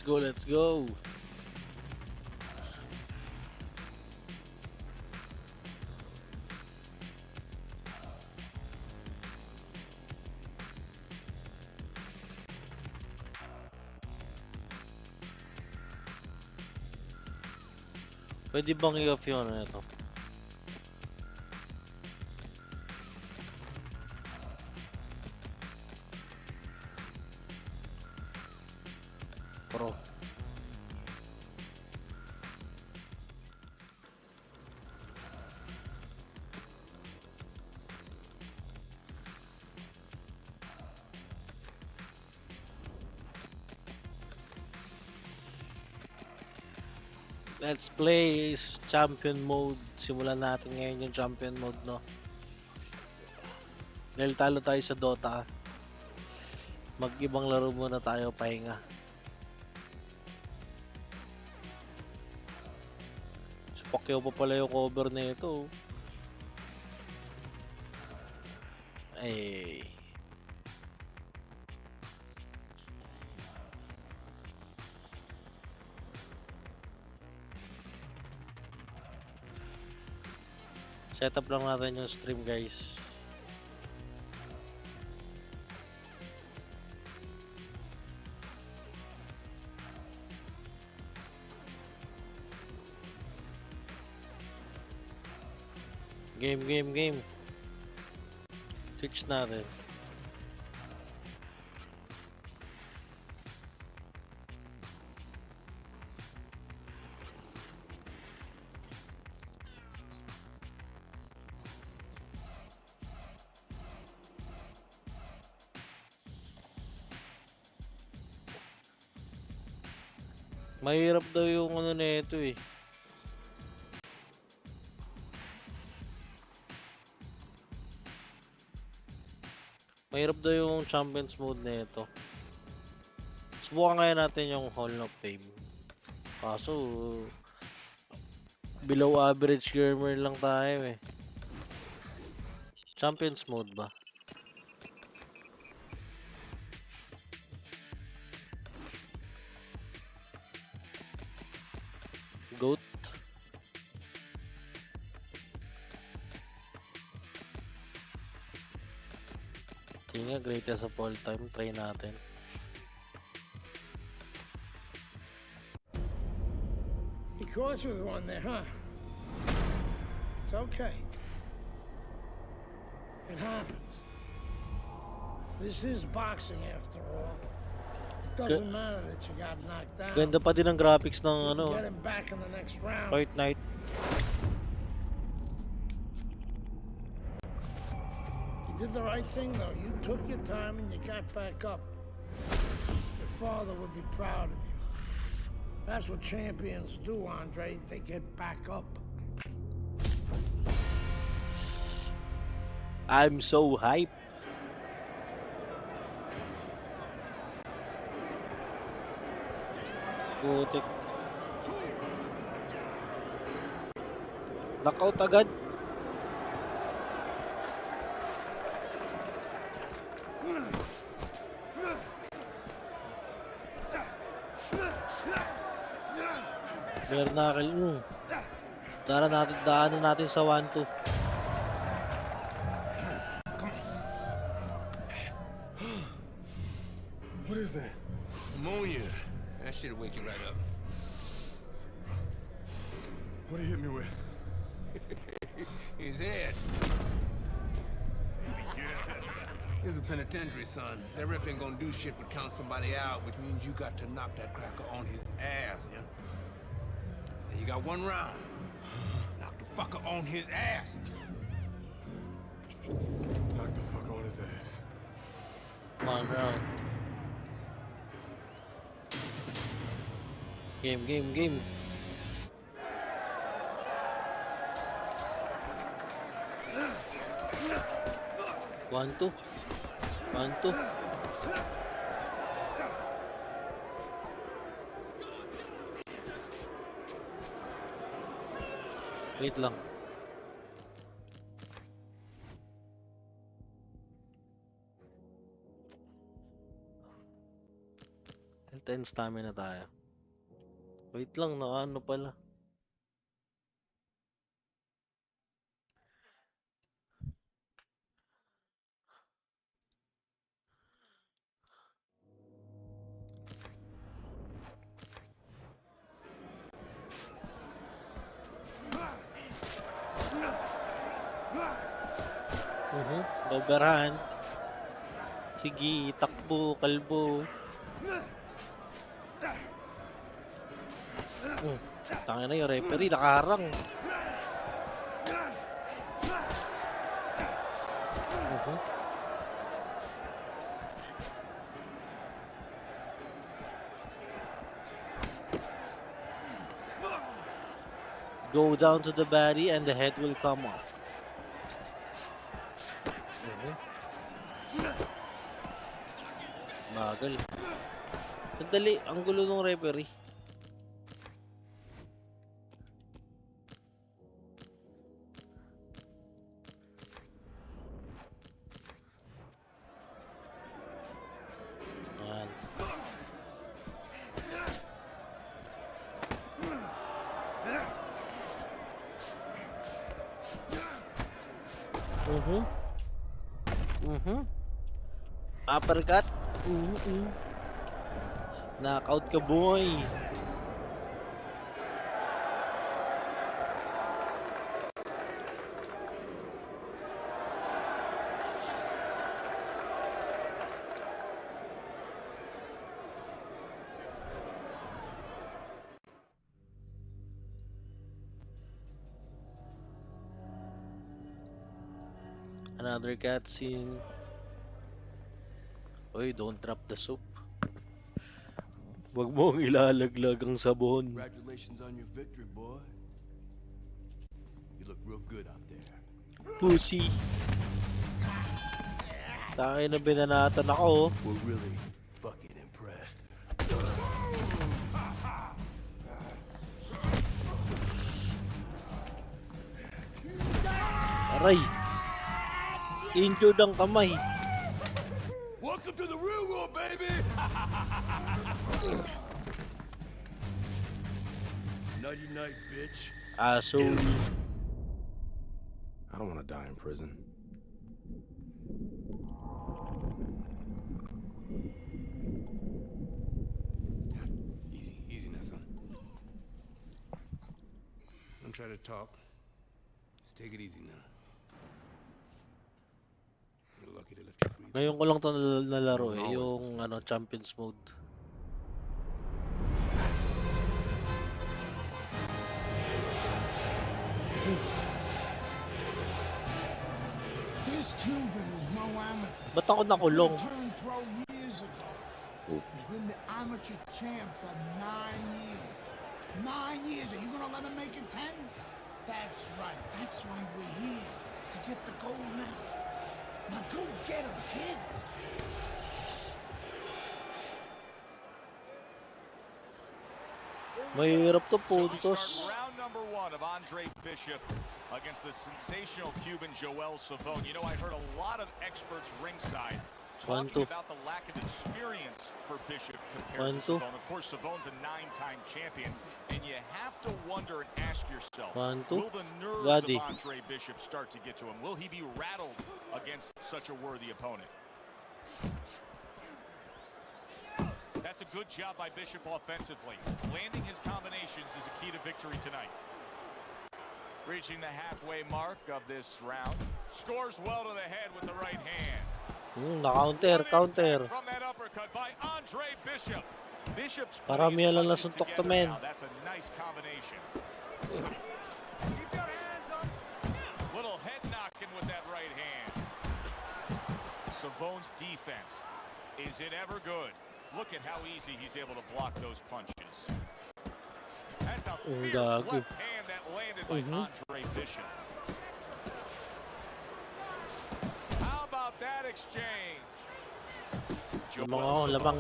go, let's go. Pwede bang i-off yung ano nito? Pro. Let's play is champion mode. Simulan natin ngayon yung champion mode, no? Dahil talo tayo sa Dota, mag-ibang laro muna tayo, pahinga. So, Pacquiao pa pala yung cover na ito. Ay. Setup lang natin yung stream, guys. Game. Twitch natin. Mahirap daw yung ano na ito eh. Mahirap daw yung champions mode na ito. Subukan kaya natin yung Hall of Fame. Kaso, below average gamer lang tayo eh. Champions mode ba? GOAT? Sige nga, greatest of all time. Try natin. He caught you with one there, huh? It's okay. It happens. This is boxing after all. It doesn't matter that you got knocked down. Ganda pa din ang graphics ng You ano, can get him back in the next round. Fight Night. You did the right thing, though. You took your time and you got back up. Your father would be proud of you. That's what champions do, Andre. They get back up. I'm so hype. Putik. Knockout agad. Meron na kayo. Daanan natin sa 1-2. What is that? Pneumonia. That shit'll wake you right up. What did he hit me with? His head. Here's a penitentiary, son. That rep ain't gonna do shit but count somebody out, which means you got to knock that cracker on his ass, yeah? And you got one round. Knock the fucker on his ass. Knock the fuck on his ass. 1 round. Game. 1-2. 1-2. Wait lang. 10 stamina tayo. Wait lang, nakaano pala. Overhand. Sige, takbo, kalbo. Tangina yung referee, nakaharang. Go down to the body and the head will come up. Bagal. Sandali, ang gulo ng referee. Uppercut. Knockout ka, boy. Another cutscene. Oy, don't drop the soup. Wag mong ilalaglag ang sabon. Congratulations on your victory, boy. You look real good out there. Pussy. Tayo na binanatan ako. We're really fucking impressed. Aray. Injured ang kamay. Welcome to the real world, baby! Nighty night, bitch. Asshole. I don't want to die in prison. Easy now, son. Don't try to talk. Just take it easy now. You're lucky to lift your breathing. Ngayon ko lang to nalaro yung Champions mode. This Cuban is no amateur. Ba't ako nakulong? He turned pro years ago. He's been the amateur champ for 9 years. 9 years. Are you gonna let him make it 10? That's right. That's why we're here. To get the gold medal. Now go get him, kid. Mahirap to, So we puntos. start round number 1 of Andre Bishop against the sensational Cuban Joel Savone. You know, I heard a lot of experts ringside talking about the lack of experience for Bishop compared to Savone. Of course, Savone's a 9-time champion, and you have to wonder and ask yourself, will the nerves of Andre Bishop start to get to him? Will he be rattled against such a worthy opponent? That's a good job by Bishop offensively. Landing his combinations is a key to victory tonight. Reaching the halfway mark of this round. Scores well to the head with the right hand. Counter. From that uppercut by Andre Bishop. Bishop's Parami lang nasuntok to, men. That's a nice combination. Keep your hands up. Little head knocking with that right hand. Savone's defense. Is it ever good? Look at how easy he's able to block those punches. That's a fierce left hand that landed by Andre Bishop. How about that exchange? Lamang.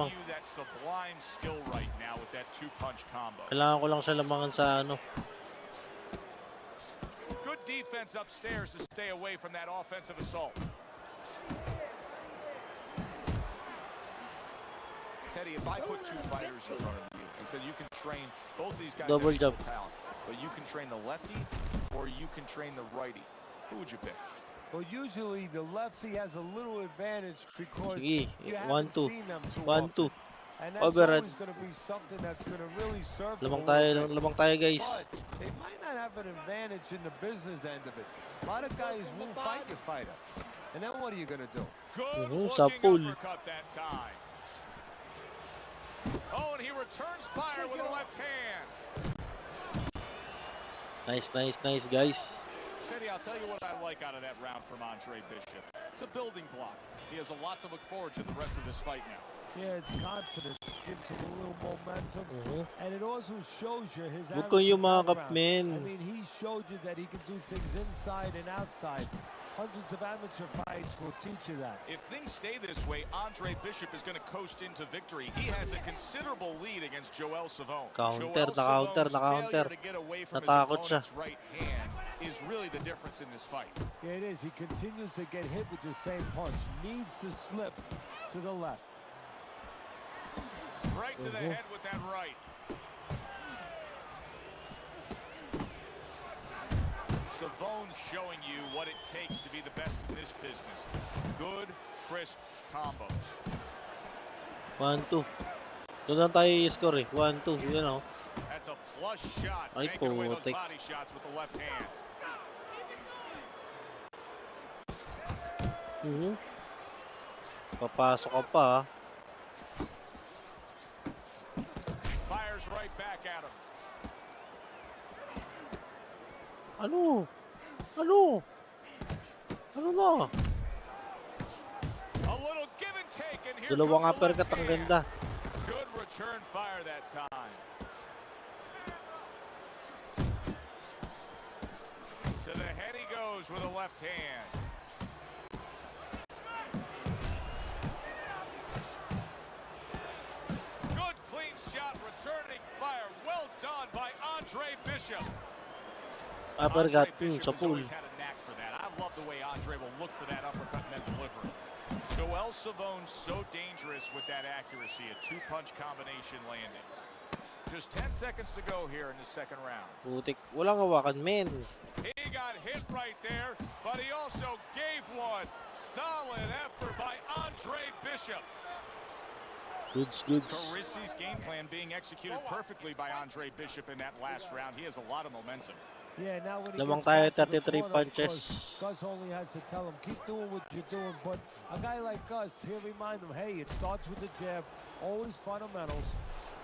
You that sublime skill right now with that 2-punch combo. Kailangan ko lang siya lamangan sa Good defense upstairs to stay away from that offensive assault. Teddy, if I put two fighters in front of you He said you can train both these guys Double have equal jump. talent, but you can train the lefty or you can train the righty. Who would you pick? Well, usually the lefty has a little advantage because Sige, you 1-2. haven't seen them too 1-2. often. And that's Overhead. always going to be something that's going to really serve them a Lamang little bit. tayo guys. But they might not have an advantage in the business end of it. A lot of guys won't fight your fighter. And then what are you going to do? Good Sa looking pool. uppercut that time. Oh, and he returns fire with a left hand. Nice guys. Teddy, I'll tell you what I like out of that round from Andre Bishop. It's a building block. He has a lot to look forward to the rest of this fight now. Yeah, it's confidence. Gives him a little momentum. And it also shows you his Huwag kang amateur yumakap, background. men. I mean, he showed you that he can do things inside and outside. Hundreds of amateur fights will teach you that. If things stay this way, Andre Bishop is going to coast into victory. He has a considerable lead against Joel Savone. Counter, Joel na-counter, Savone's na-counter. failure to get away from his Natakot siya. opponent's right hand is really the difference in this fight. Yeah, it is. He continues to get hit with the same punch. Needs to slip to the left. Right to the head with that right. Savone's showing you what it takes to be the best in this business. Good, crisp combos. 1-2. Doon lang tayo i-score eh. 1-2. Yun o. That's a flush shot. Ay, Making away those putik. body shots with the left hand. Papasok ka pa ah. Fires right back at him. Ano? Ano? Ano na? A little give and take, and here Dalawang comes the uppercut left ang hand. ganda. Good return fire that time. To the head he goes with a left hand. Good clean shot, returning fire. Well done by Andre Bishop. Uppercut. Andre Bishop Sa has pool. always had a knack for that. I love the way Andre will look for that uppercut and then deliver it. Joel Savone so dangerous with that accuracy. A two-punch combination landing. Just 10 seconds to go here in the second round. Putik. Walang hawakan, men. He got hit right there, but he also gave one. Solid effort by Andre Bishop. Goods. Carisi's game plan being executed perfectly by Andre Bishop in that last round. He has a lot of momentum. Yeah, now when he Lamang gets tayo, back to the 33 corner, of punches. course, Gus only has to tell him, keep doing what you're doing. But a guy like Gus, he'll remind him, hey, it starts with the jab, always fundamentals.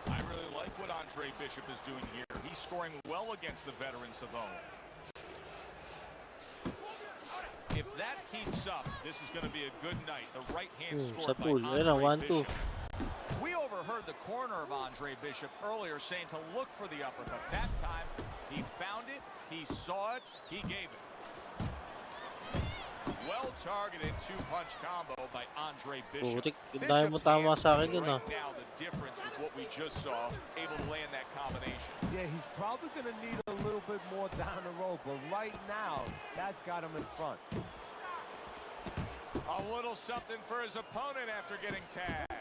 I really like what Andre Bishop is doing here. He's scoring well against the veteran Savone. If that keeps up, this is going to be a good night. The right hand Sa scored by pool. Ayun na, Andre 1-2. Bishop. We overheard the corner of Andre Bishop earlier saying to look for the uppercut. That time, he found it, he saw it, he gave it. Well-targeted two-punch combo by Andre Bishop. Putik. Ang dami mo tama sa akin yun ah. Right now, the difference with what we just saw, able to land that combination. Yeah, he's probably going to need a little bit more down the road, but right now, that's got him in front. A little something for his opponent after getting tagged.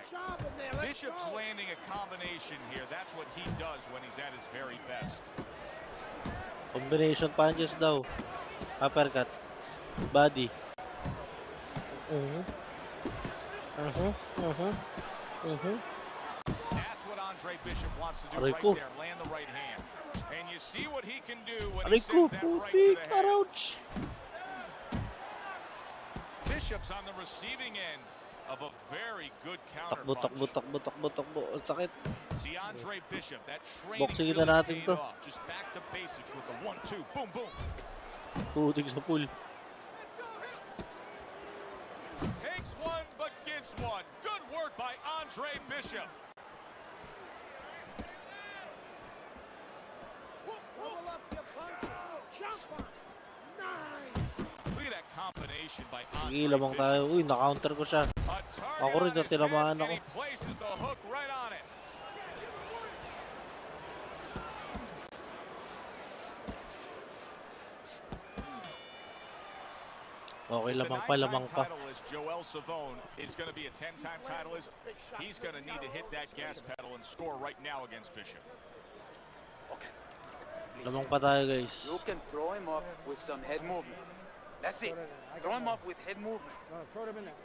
Bishop's landing a combination here. That's what he does when he's at his very best. Combination punches daw. Uppercut. Body. That's what Andre Bishop wants to do Aray right ko. there. Land the right hand. And you see what he can do when Aray he ko, sends that right to putik. the head. Ouch. Bishop's on the receiving end of a very good counter Takbo. punch. Ang sakit. See Andre Bishop, that training Boxing really na natin paid to. off. Just back to basics with the 1-2. Boom, boom. Putik sa pool. Takes one, but gives one. Good work by Andre Bishop. Double up your punch. Jump on. Nice. Look at that combination by Sige, Andre lamang tayo. Bishop. Uy, na-counter ko siya. A target Ako rin on his tinamaan head, ako. and he places the hook right on it. Okay, If the lamang pa, 9-time lamang pa. titleist Joel Savone is going to be a 10-time titleist, he's going to need to hit that gas pedal and score right now against Bishop. Okay. Lamang pa tayo, guys. You can throw him off with some head movement. That's it. Throw him off with head movement. Throw them in there.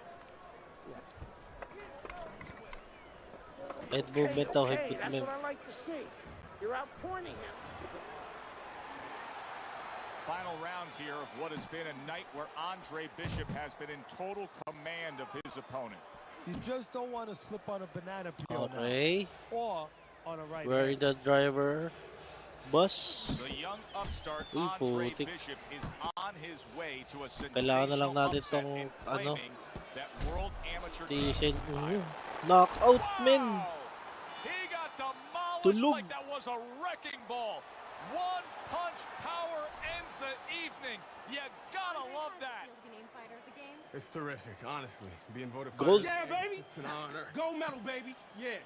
Head movement daw, head Okay, that's movement. what I like to see. You're out pointing him. Final round here of what has been a night where Andre Bishop has been in total command of his opponent. You just don't want to slip on a banana peel Okay. now. Or on a right Where hand. the driver? Bus. The young upstart Uy, Andre putik. Bishop is on his way to a Kailangan na lang sensational natin upset tong, in ano, claiming that world amateur Tisin. title. Knockout, men. Wow! He got demolished Tulog. like that was a wrecking ball. One punch power ends the evening. You gotta love that. It's terrific, honestly. Being voted Gold. Yeah, baby. It's an honor. Gold medal, baby. Yeah.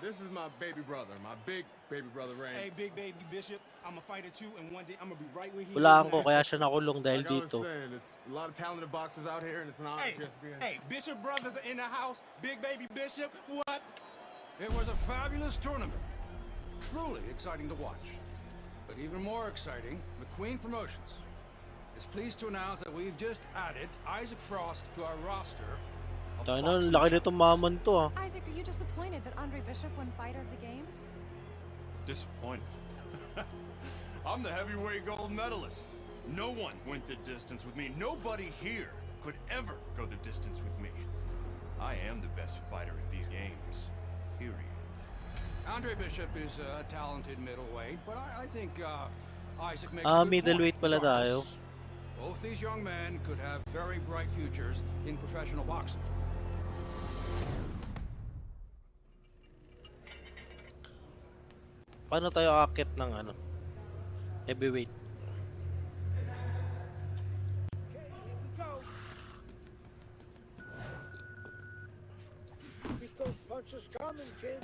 This is my baby brother, my big baby brother, Rain. Hey, big baby Bishop, I'm a fighter too, and one day I'm gonna be right where he Hulaan is ko, now. kaya siya nakulong dahil Like I was dito. saying, it's a lot of talented boxers out here, and it's an honor Hey, just being. hey, Bishop brothers are in the house. Big baby Bishop, what? It was a fabulous tournament. Truly exciting to watch. But even more exciting, McQueen Promotions is pleased to announce that we've just added Isaac Frost to our roster. of Tayo na, boxing laki nitong maman to ah. Isaac, are you disappointed that Andre Bishop won Fighter of the Games? Disappointed. I'm the heavyweight gold medalist. No one went the distance with me. Nobody here could ever go the distance with me. I am the best fighter at these games. Period. Andre Bishop is a talented middleweight, but I think Isaac makes a good Middleweight point. pala tayo. Both these young men could have very bright futures in professional boxing. Paano tayo akit ng ano? Heavyweight. Okay, here we go. Keep those punches coming, kid.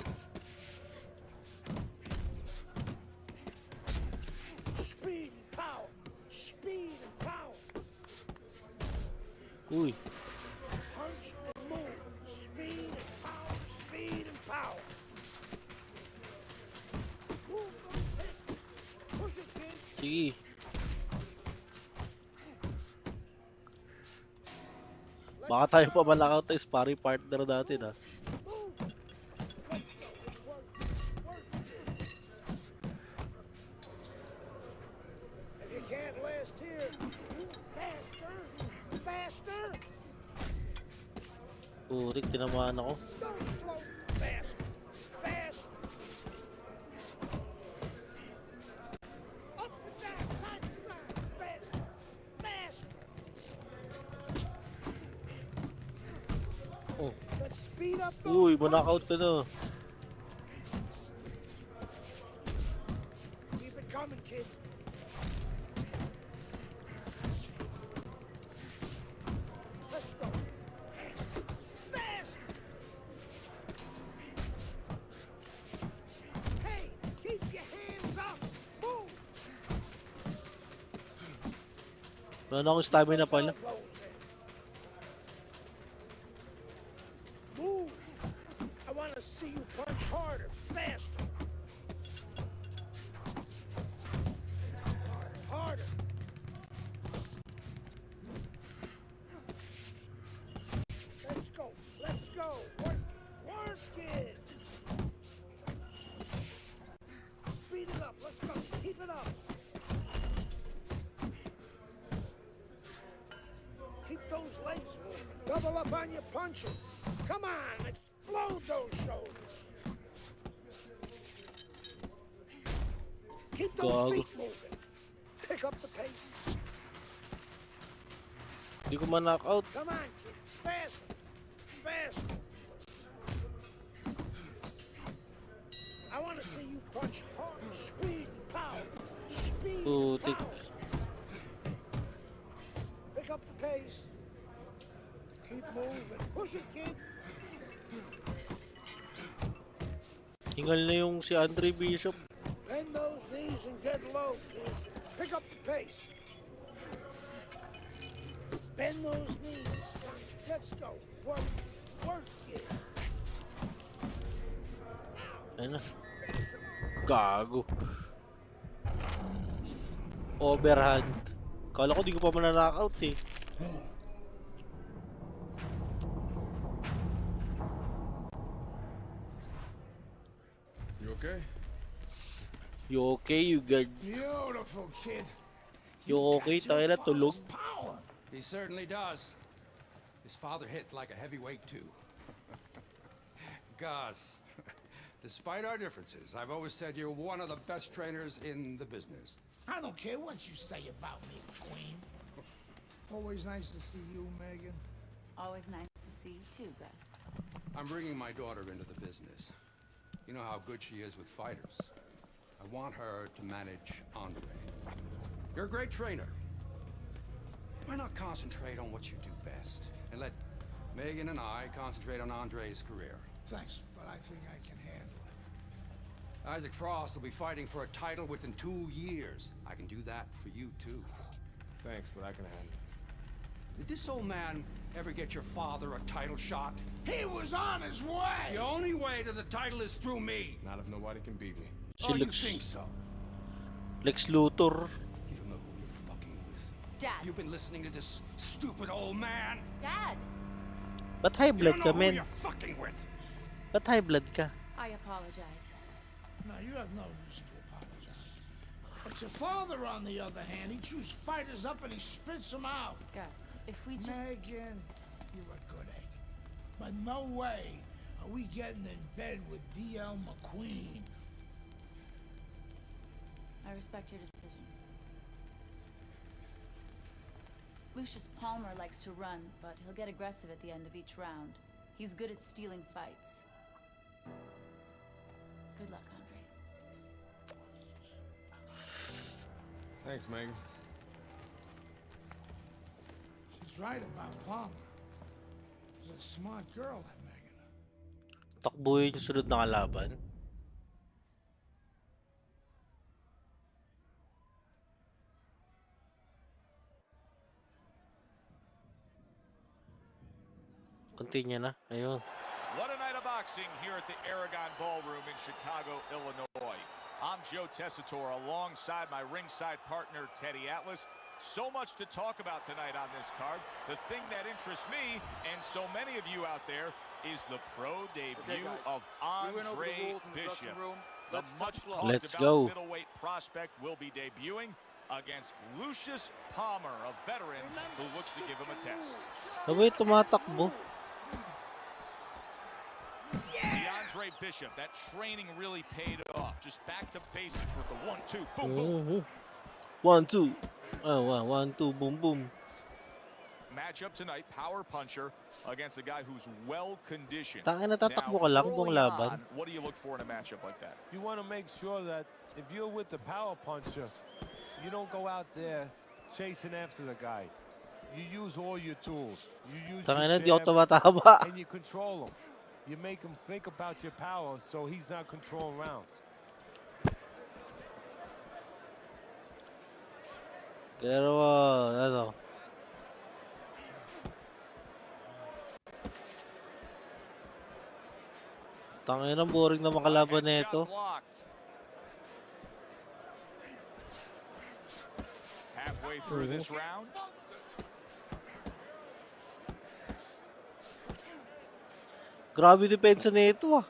Speed and power. Speed and power. Uy. Punch and move. Speed and power. Speed and power. Move those hips. Push it, kid. Sige. Baka tayo pa malakaw tayo sparring partner natin ah. Move. Let's go. Work. Work. If you can't last here, move faster. Faster. Putik, tinamaan ako. Don't slow. Fast. Fast. Up and down. Side to side. Fast. Fast. Oh. Let's speed up those Uy, punches. manakaut ka na. Keep it coming, kid. Let's go. Fast. Hey, keep your hands up. Move. Meron akong stamina pala. Move. I want to see you punch harder, faster. Harder. Let's go. Let's go. Work. Work it. Speed it up. Let's go. Keep it up. Keep those legs moving. Double up on your punches. Come on, explode those shoulders. Keep those Gago. feet moving. Pick up the pace. Hindi ko ma-knockout. Come on, kids. Faster. Faster. I want to see you punch hard. Speed, power. Speed, Putik. power. Pick up the pace. Keep moving. Push it, kid. Hingal na yung si Andre Bishop. Bend those knees and get low, kid. Pick up the pace. Bend those knees. Let's go. Work. Work it. Ayun na. Gago. Overhand. Kala ko di ko pa mananakaut eh. You okay? You okay? You good? Beautiful kid. You okay? got your Tayo na tulog. father's power. He certainly does. His father hit like a heavyweight, too. Gus, despite our differences, I've always said you're one of the best trainers in the business. I don't care what you say about me, Queen. Always nice to see you, Megan. Always nice to see you too, Gus. I'm bringing my daughter into the business. You know how good she is with fighters. I want her to manage Andre. You're a great trainer. Why not concentrate on what you do best and let Megan and I concentrate on Andre's career? Thanks, but I think I can handle it. Isaac Frost will be fighting for a title within 2 years. I can do that for you, too. Thanks, but I can handle it. Did this old man ever get your father a title shot? He was on his way! The only way to the title is through me. Not if nobody can beat me. She You looks think so? Lex Luthor. You don't know who you're fucking with. Dad. You've been listening to this stupid old man. Dad! Ba't high You blood don't ka, know who men? you're fucking with. Ba't high blood ka? I apologize. No, you have no reason to apologize. But your father, on the other hand, he chews fighters up and he spits them out. Gus, if we just... Megan, you're a good egg. But no way are we getting in bed with D.L. McQueen. I respect your decision. Lucius Palmer likes to run, but he'll get aggressive at the end of each round. He's good at stealing fights. Good luck, Andre. Thanks, Megan. She's right about Palmer. She's a smart girl, that Megan. Takbuhin yung sunod na kalaban. Continue na. Ayun. What a night of boxing here at the Aragon Ballroom in Chicago, Illinois. I'm Joe Tessitore alongside my ringside partner, Teddy Atlas. So much to talk about tonight on this card. The thing that interests me, and so many of you out there, is the pro debut of Andre Bishop. The much talked Let's about go. middleweight prospect will be debuting against Lucius Palmer, a veteran who looks to give him a test. Sabay tumatakbo. See, Andre Bishop, that training really paid off. Just back to basics with the 1-2, boom, boom. 1-2. Oh, 1-2, boom, boom. Matchup tonight, power puncher against a guy who's well conditioned. Tangin na tatakbo ka lang buong early laban. on, what do you look for in a matchup like that? You want to make sure that if you're with the power puncher, you don't go out there chasing after the guy. You use all your tools. You use Tangin na, your di ako jab, tumatama. and you control him. You make him think about your power so he's not controlling rounds. Pero, ano. Tangin na, boring na makalaban na ito. Halfway through this round. Grabe depensa na ito ah.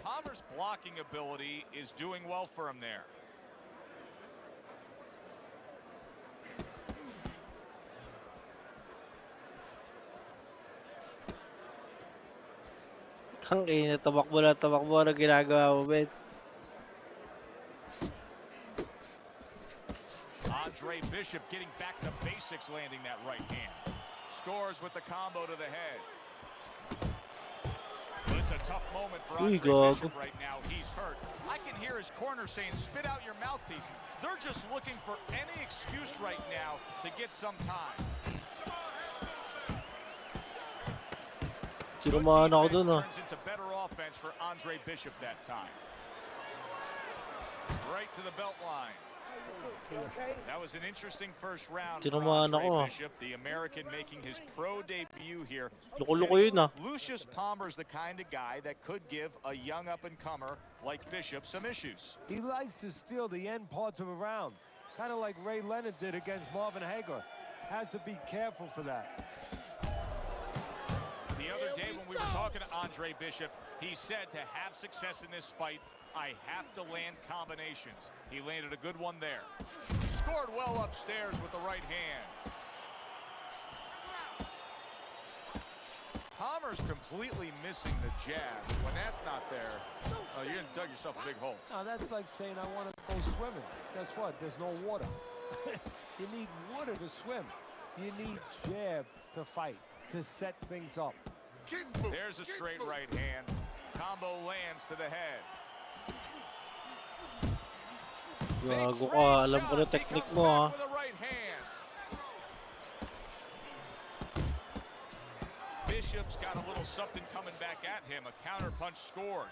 Palmer's blocking ability is doing well for him there. Tangin na, tamakbo na ginagawa mo, Ben. Andre Bishop getting back to basics, landing that right hand. Scores with the combo to the head. Well, it's a tough moment for Andre Bishop right now. He's hurt. I can hear his corner saying, spit out your mouthpiece. They're just looking for any excuse right now to get some time. Sinumaan ako dun ah. Turns into better offense for Andre Bishop that time. Right to the belt line. That was an interesting first round for Tinamaan Andre ako. Bishop, the American making his pro debut here. Loko-loko yun ah. Lucius Palmer's the kind of guy that could give a young up-and-comer like Bishop some issues. He likes to steal the end parts of a round, kind of like Ray Leonard did against Marvin Hagler. Has to be careful for that. The other day when we were talking to Andre Bishop, he said to have success in this fight, I have to land combinations. He landed a good one there. Scored well upstairs with the right hand. Palmer's completely missing the jab. When that's not there, you're gonna dug yourself a big hole. No, that's like saying I want to go swimming. Guess what? There's no water. You need water to swim. You need jab to fight, to set things up. There's a straight right hand. Combo lands to the head. Gago ka, alam ko na technique mo ha. With a right hand. Bishop's got a little something coming back at him. A counter punch scored.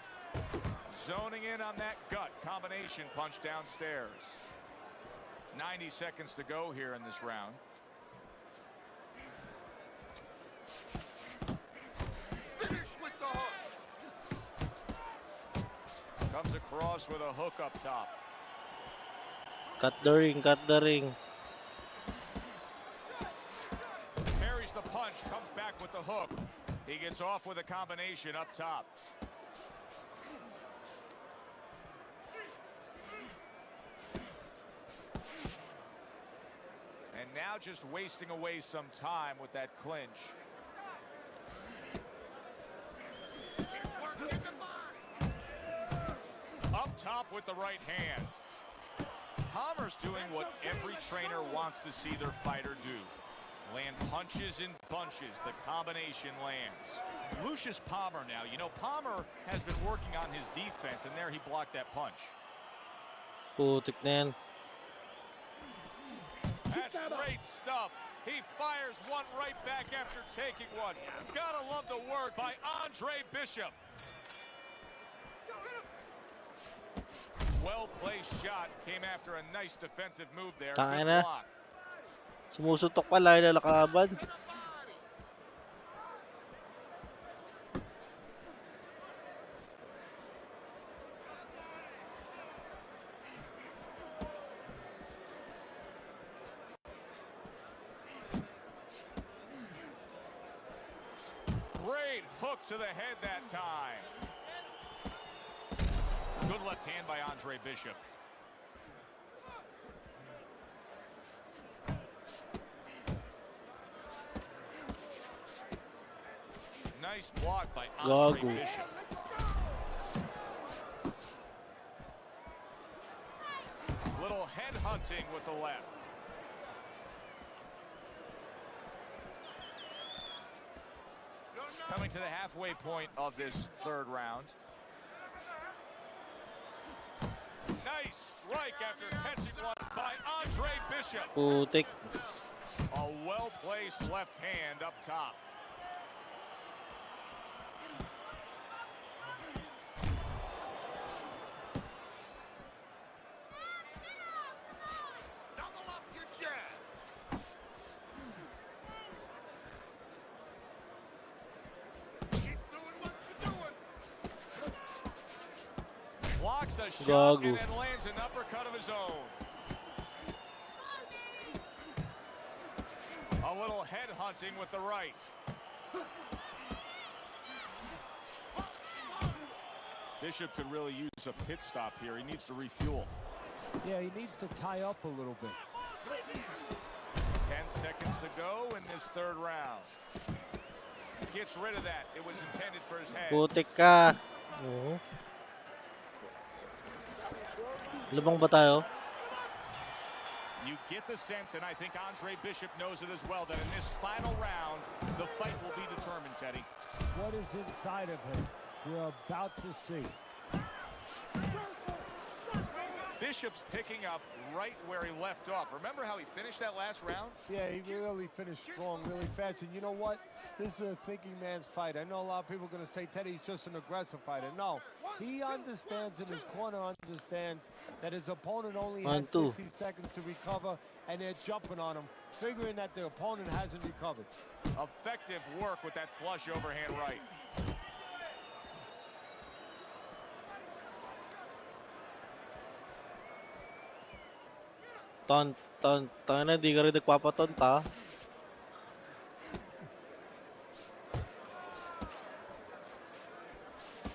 Zoning in on that gut combination punch downstairs. 90 seconds to go here in this round. Finish with the hook. Comes across with a hook up top. Cut the ring, cut the ring. Parries the punch, comes back with the hook. He gets off with a combination up top. And now just wasting away some time with that clinch. Up top with the right hand. Palmer's doing what every trainer wants to see their fighter do. Land punches in bunches. The combination lands. Lucius Palmer now. You know, Palmer has been working on his defense, and there he blocked that punch. Putik na yan. That's great stuff. He fires one right back after taking one. Gotta love the work by Andre Bishop. Well-placed shot. Came after a nice defensive move there. Tangina Good na. block. Sumusutok pala yung kalaban. Great hook to the head that time. Good left hand by Andre Bishop. Nice block by Andre Gago. Bishop. Little head hunting with the left. Coming to the halfway point of this third round. Nice strike after catching one by Andre Bishop. Putik. A well-placed left hand up top. Double up your jab. Keep doing what you're doing. Blocks a shot Gago. and then lands an uppercut of his own. A little head hunting with the right. Bishop could really use a pit stop here. He needs to refuel. Yeah, he needs to tie up a little bit. 10 seconds to go in this third round. Gets rid of that. It was intended for his head. Putik ka. Lubang ba tayo? You get the sense, and I think Andre Bishop knows it as well, that in this final round, the fight will be determined, Teddy. What is inside of him? We're about to see. Bishop's picking up right where he left off. Remember how he finished that last round? Yeah, he really finished strong, really fast. And you know what? This is a thinking man's fight. I know a lot of people are going to say Teddy's just an aggressive fighter. No, He understands, and his corner understands, that his opponent only has 1-2. 60 seconds to recover, and they're jumping on him, figuring that the opponent hasn't recovered. Effective work with that flush overhand right. Tangina, di ka rin nagpapatonta.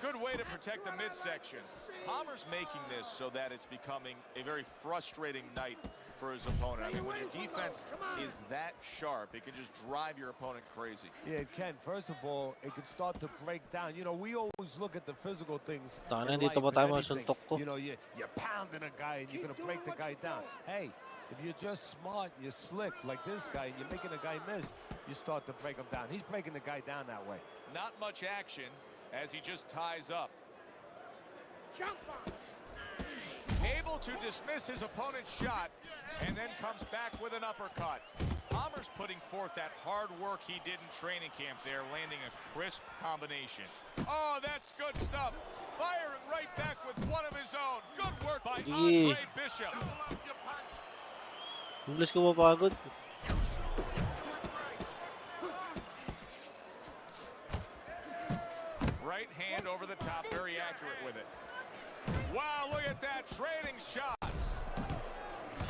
Good way to protect the midsection. Palmer's making this so that it's becoming a very frustrating night for his opponent. I mean, when your defense is that sharp, it can just drive your opponent crazy. Yeah, it can. First of all, it can start to break down. You know, we always look at the physical things. Tangina, in dito life pa and tayo anything. masuntok ko. You know, you're pounding a guy and you're going to break the guy down. Hey, if you're just smart and you're slick like this guy and you're making a guy miss, you start to break him down. He's breaking the guy down that way. Not much action as he just ties up. Jump on. Able to dismiss his opponent's shot and then comes back with an uppercut. Palmer's putting forth that hard work he did in training camp there, landing a crisp combination. Oh, that's good stuff. Firing right back with one of his own. Good work by Andre Bishop. Bilis ko mapagod. Right hand over the top, very accurate with it. Wow, look at that, trading shots.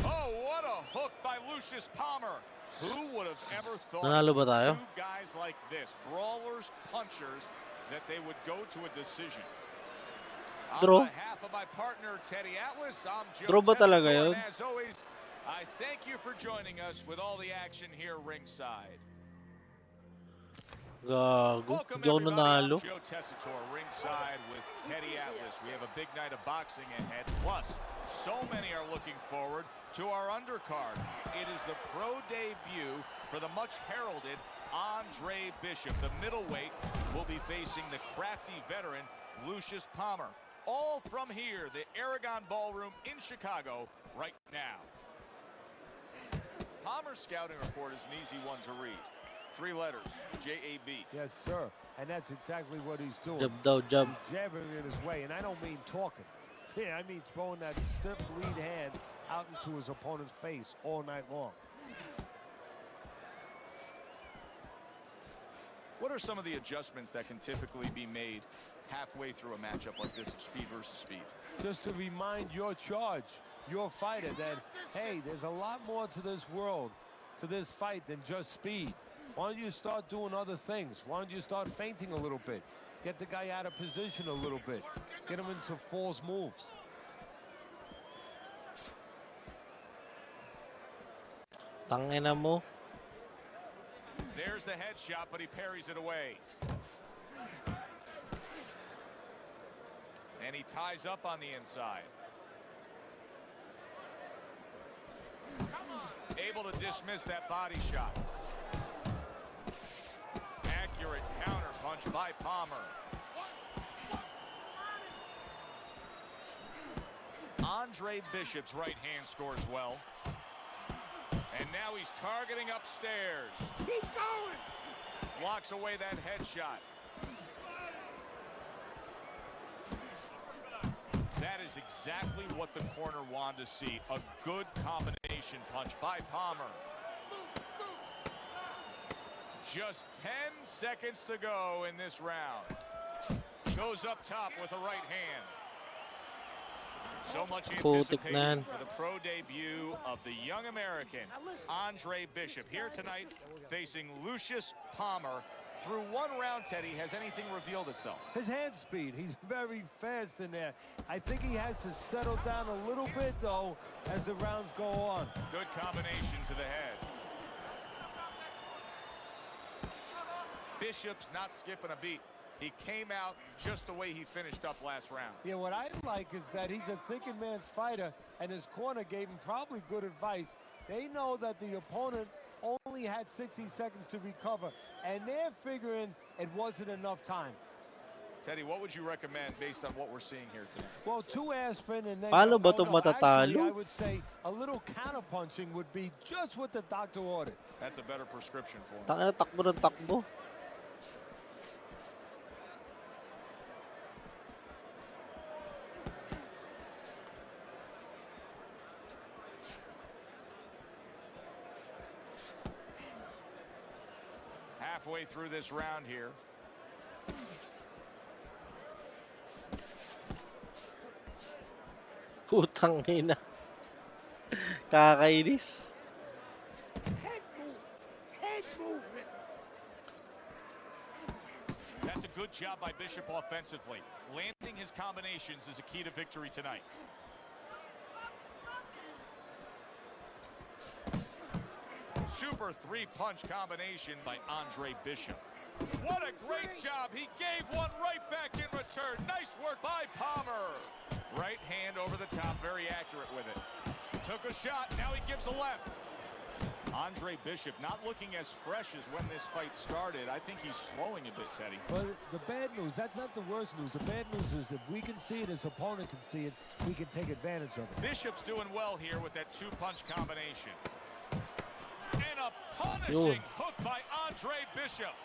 Oh, what a hook by Lucius Palmer. Who would have ever thought Nanalo ba tayo? two guys like this, brawlers, punchers, that they would go to a decision? Draw. On behalf of my partner, Teddy Atlas, I'm Joe Draw ba talaga Tessitore, yun? and as always, I thank you for joining us with all the action here ringside. Gago. Welcome Hindi ako everybody, nanalo. I'm Joe Tessitore, ringside with Teddy Atlas. We have a big night of boxing ahead. Plus, so many are looking forward to our undercard. It is the pro debut for the much heralded Andre Bishop. The middleweight will be facing the crafty veteran Lucius Palmer. All from here, the Aragon Ballroom in Chicago right now. Palmer's scouting report is an easy one to read. 3 letters, J-A-B. Yes, sir. And that's exactly what he's doing. Jab daw, jab. He's jabbing in his way, and I don't mean talking. Yeah, I mean throwing that stiff lead hand out into his opponent's face all night long. What are some of the adjustments that can typically be made halfway through a matchup like this of speed versus speed? Just to remind your charge, your fighter, that, hey, there's a lot more to this world, to this fight than just speed. Why don't you start doing other things? Why don't you start feinting a little bit? Get the guy out of position a little bit. Get him into false moves. Tangina mo. There's the headshot, but he parries it away. And he ties up on the inside. Able to dismiss that body shot. Accurate counter punch by Palmer. Andre Bishop's right hand scores well. And now he's targeting upstairs. Keep going. Blocks away that headshot. That is exactly what the corner wanted to see. A good combination punch by Palmer. Just 10 seconds to go in this round. Goes up top with the right hand. So much anticipation for the pro debut of the young American, Andre Bishop, here tonight facing Lucius Palmer. Through one round, Teddy, has anything revealed itself? His hand speed, he's very fast in there. I think he has to settle down a little bit, though, as the rounds go on. Good combination to the head. Bishop's not skipping a beat. He came out just the way he finished up last round. Yeah, what I like is that he's a thinking man's fighter, and his corner gave him probably good advice. They know that the opponent only had 60 seconds to recover, and they're figuring it wasn't enough time. Teddy, what would you recommend based on what we're seeing here today? Well, 2 aspirin and then... Paano ba ito Actually, matatalo? I would say a little counter-punching would be just what the doctor ordered. That's a better prescription for him. Tangina, takbo ng takbo. halfway through this round here. Putang ina. Kakainis. Head move. Head movement. That's a good job by Bishop offensively. Landing his combinations is a key to victory tonight. Super three-punch combination by Andre Bishop. What a great job. He gave one right back in return. Nice work by Palmer. Right hand over the top, very accurate with it. Took a shot, now he gives a left. Andre Bishop not looking as fresh as when this fight started. I think he's slowing a bit, Teddy. But the bad news, that's not the worst news. The bad news is if we can see it, his opponent can see it, we can take advantage of it. Bishop's doing well here with that two-punch combination. And a punishing hook by Andre Bishop.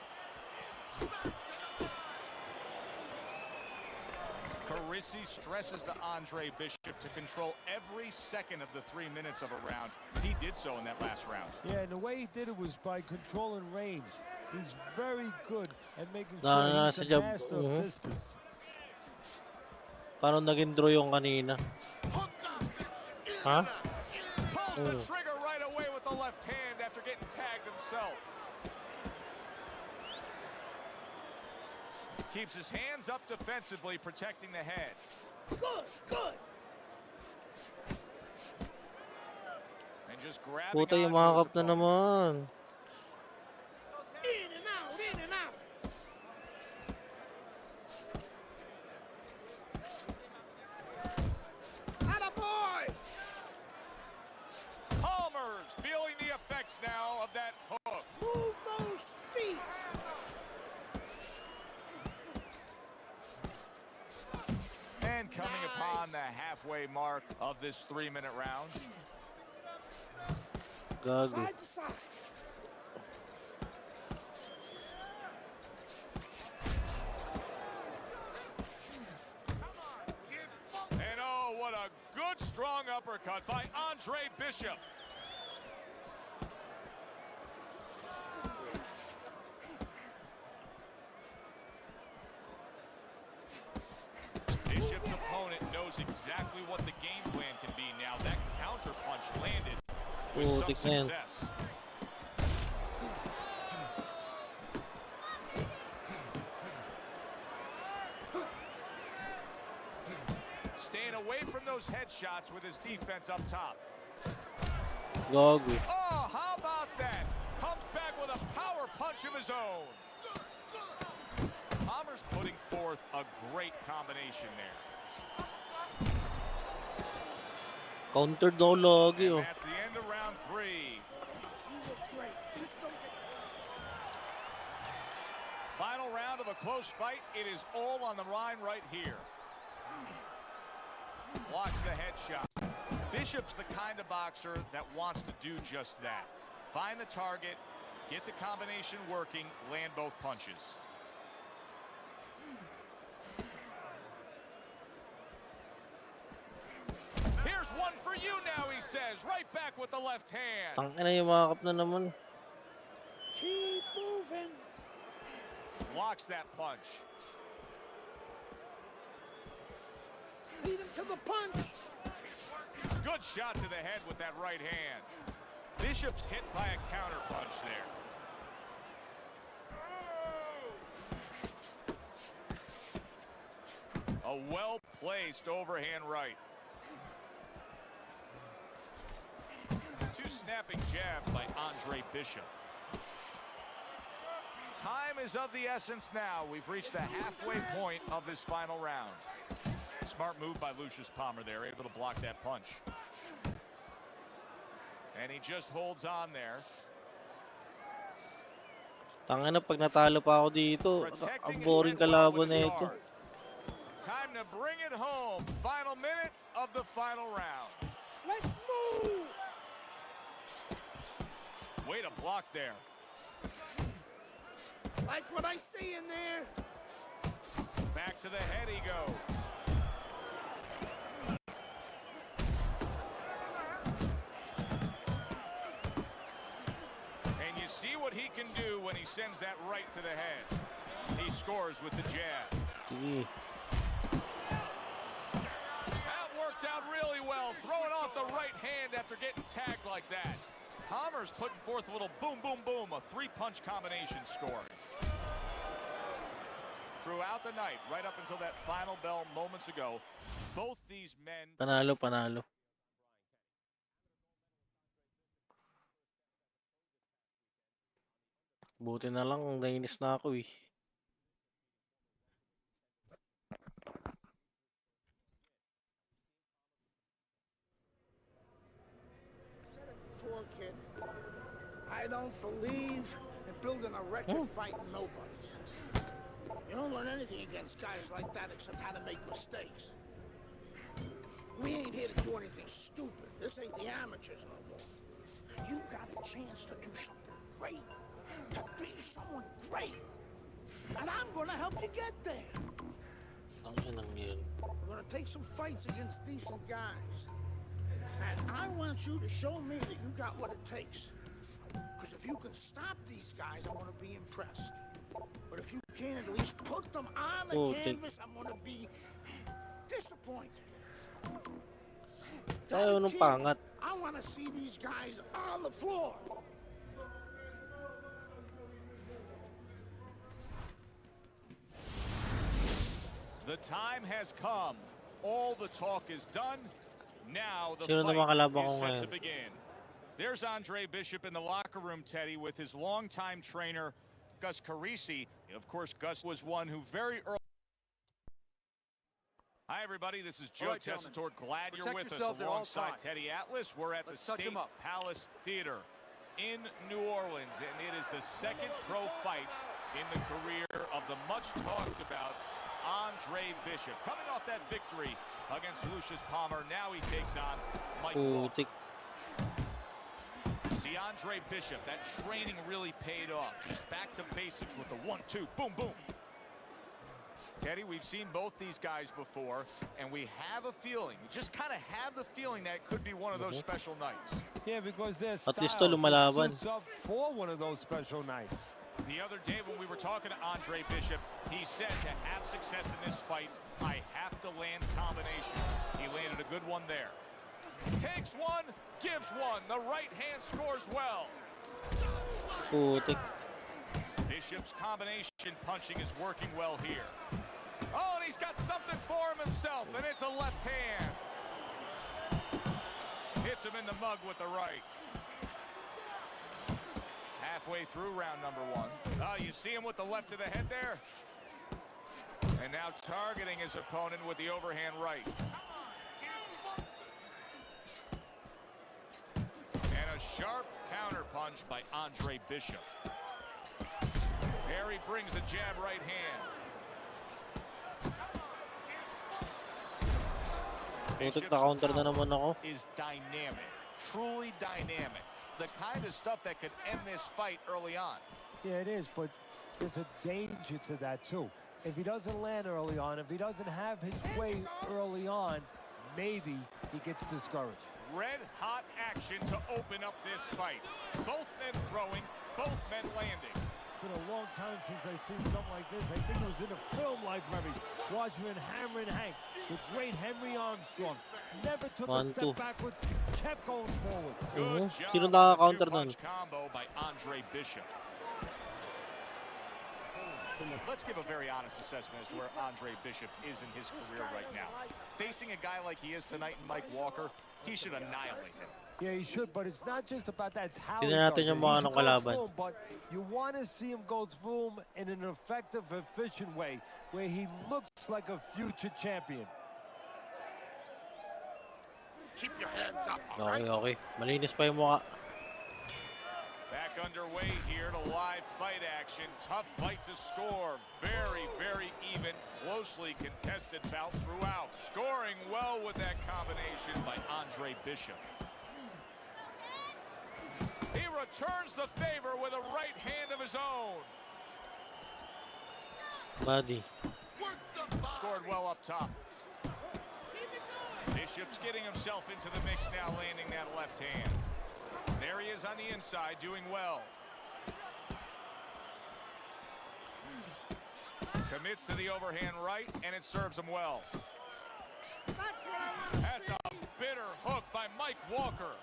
Carisi stresses to Andre Bishop to control every second of the 3 minutes of a round. He did so in that last round. Yeah, and the way he did it was by controlling range. He's very good at making sure he's the master of distance. Paano naging draw yung kanina? Ha? Pulls the trigger right away with the left hand after getting tagged himself. Keeps his hands up defensively, protecting the head. Good, good. And just grabbing Puta yung onto mga his kap na opponent. naman. In and out, in and out. Attaboy! Palmer's feeling the effects now of that hook. Move those feet. And coming upon the halfway mark of this 3-minute round. Gago. Side to side. And oh, what a good strong uppercut by Andre Bishop. Bishop's opponent knows exactly what the game plan can be now. That counter punch landed with some success. Staying away from those headshots with his defense up top. Gago. Oh, how about that? Comes back with a power punch of his own. Palmer's putting forth a great combination there. Counter daw lagi And oh. that's the end of round 3. Final round of a close fight. It is all on the line right here. Blocks the headshot. Bishop's the kind of boxer that wants to do just that. Find the target, get the combination working, land both punches. Here's one for you now, he says. Right back with the left hand. Tangina yung mga kap na naman. Keep moving. Blocks that punch. Lead him to the punch. Good shot to the head with that right hand. Bishop's hit by a counter punch there. A well-placed overhand right. Two snapping jabs by Andre Bishop. Time is of the essence now. We've reached the halfway point of this final round. Smart move by Lucius Palmer there, able to block that punch. And he just holds on there. Tangina pag natalo pa ako dito, ang boring kalaban na ito. Time to bring it home. Final minute of the final round. Let's move. Way to block there. Like what I see in there. Back to the head he goes. And you see what he can do when he sends that right to the head. He scores with the jab. That worked out really well, throwing off the right hand after getting tagged like that. Palmer's putting forth a little boom, boom, boom, a three-punch combination score. Throughout the night, right up until that final bell moments ago, both these men... Panalo, panalo. Buti na lang, nainis na ako eh. Before, kid, I don't believe in building a record fighting nobodies. You don't learn anything against guys like that except how to make mistakes. We ain't here to do anything stupid. This ain't the amateurs no more. You got a chance to do something great, to be someone great. And I'm gonna help you get there. We're gonna take some fights against decent guys. And I want you to show me that you got what it takes. Because if you can stop these guys, I'm gonna be impressed. But if you can't at least put them on the canvas, I'm gonna be disappointed. Tayo nung pangat. I want to see these guys on the floor. The time has come. All the talk is done. Now the Sino fight kalaban ko is set ngayon? to begin. There's Andre Bishop in the locker room, Teddy, with his longtime trainer, Gus Carisi. Of course, Gus was one who very early... Hi, everybody. This is Joe Tessitore. Glad you're with us alongside Teddy Atlas. We're at the State Palace Theater in New Orleans, and it is the second pro fight in the career of the much-talked-about Andre Bishop. Coming off that victory against Lucius Palmer, now he takes on Mike Walker. See, Andre Bishop, that training really paid off. Just back to basics with the 1-2, boom, boom. Teddy, we've seen both these guys before, and we have a feeling, we just kind of have the feeling that it could be one of those special nights. Yeah, because their At least style lumalaban. suits up for one of those special nights. The other day when we were talking to Andre Bishop, he said to have success in this fight, I have to land combinations. He landed a good one there. Takes one, gives one. The right hand scores well. Bishop's combination punching is working well here. Oh, and he's got something for him himself, and it's a left hand. Hits him in the mug with the right. Halfway through round number one. Oh, you see him with the left to the head there? And now targeting his opponent with the overhand right. And a sharp counter punch by Andre Bishop. There he brings the jab right hand. Putik na counter na naman ako. Is dynamic, truly dynamic. The kind of stuff that could end this fight early on. Yeah, it is, but there's a danger to that too. If he doesn't land early on, if he doesn't have his way early on, maybe he gets discouraged. Red hot action to open up this fight. Both men throwing, both men landing. It's been a long time since I've seen something like this. I think it was in a film library. Watchman hammering Hank. The great Henry Armstrong never took a step backwards, kept going forward. Good job. Sino nakaka-counter nun? Combo by Andre Bishop. Let's give a very honest assessment as to where Andre Bishop is in his career right now. Facing a guy like he is tonight in Mike Walker, he should annihilate him. Yeah, he should, but it's not just about that. It's how Tignan natin yung mga kalaban. But you want to see him go through him in an effective, efficient way, where he looks like a future champion. Keep your hands up, all right? Okay. Malinis pa yung mukha. Back underway here to live fight action. Tough fight to score. Very, very even, closely contested bout throughout. Scoring well with that combination by Andre Bishop. He returns the favor with a right hand of his own. Body. Scored well up top. Bishop's getting himself into the mix now, landing that left hand. There he is on the inside, doing well. Commits to the overhand right, and it serves him well. That's a bitter hook by Mike Walker.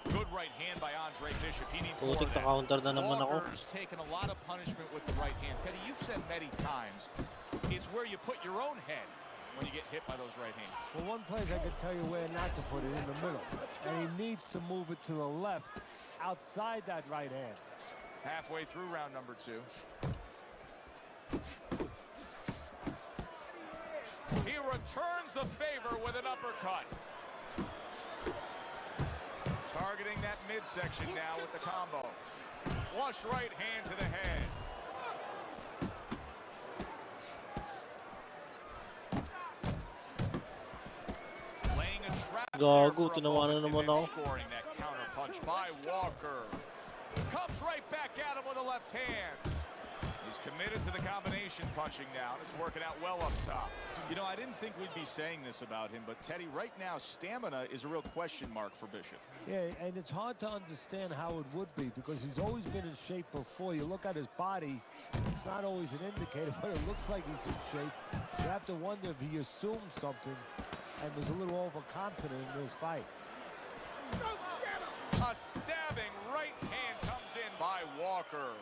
Good right hand by Andre Bishop. He needs more of that. Counter na naman ako. Walker's taken a lot of punishment with the right hand. Teddy, you've said many times, it's where you put your own head when you get hit by those right hands. Well, one place I can tell you where not to put it, in the middle. And he needs to move it to the left, outside that right hand. Halfway through round number 2. He returns the favor with an uppercut. Targeting that midsection now with the combo. Flush right hand to the head. Laying a trap there Gago, for a tinawanan moment, naman and then ako. scoring that counter punch by Walker. Comes right back at him with a left hand. He's committed to the combination punching now. It's working out well up top. You know, I didn't think we'd be saying this about him, but Teddy, right now, stamina is a real question mark for Bishop. Yeah, and it's hard to understand how it would be because he's always been in shape before. You look at his body, it's not always an indicator, but it looks like he's in shape. You have to wonder if he assumed something and was a little overconfident in this fight. A stabbing right hand comes in by Walker.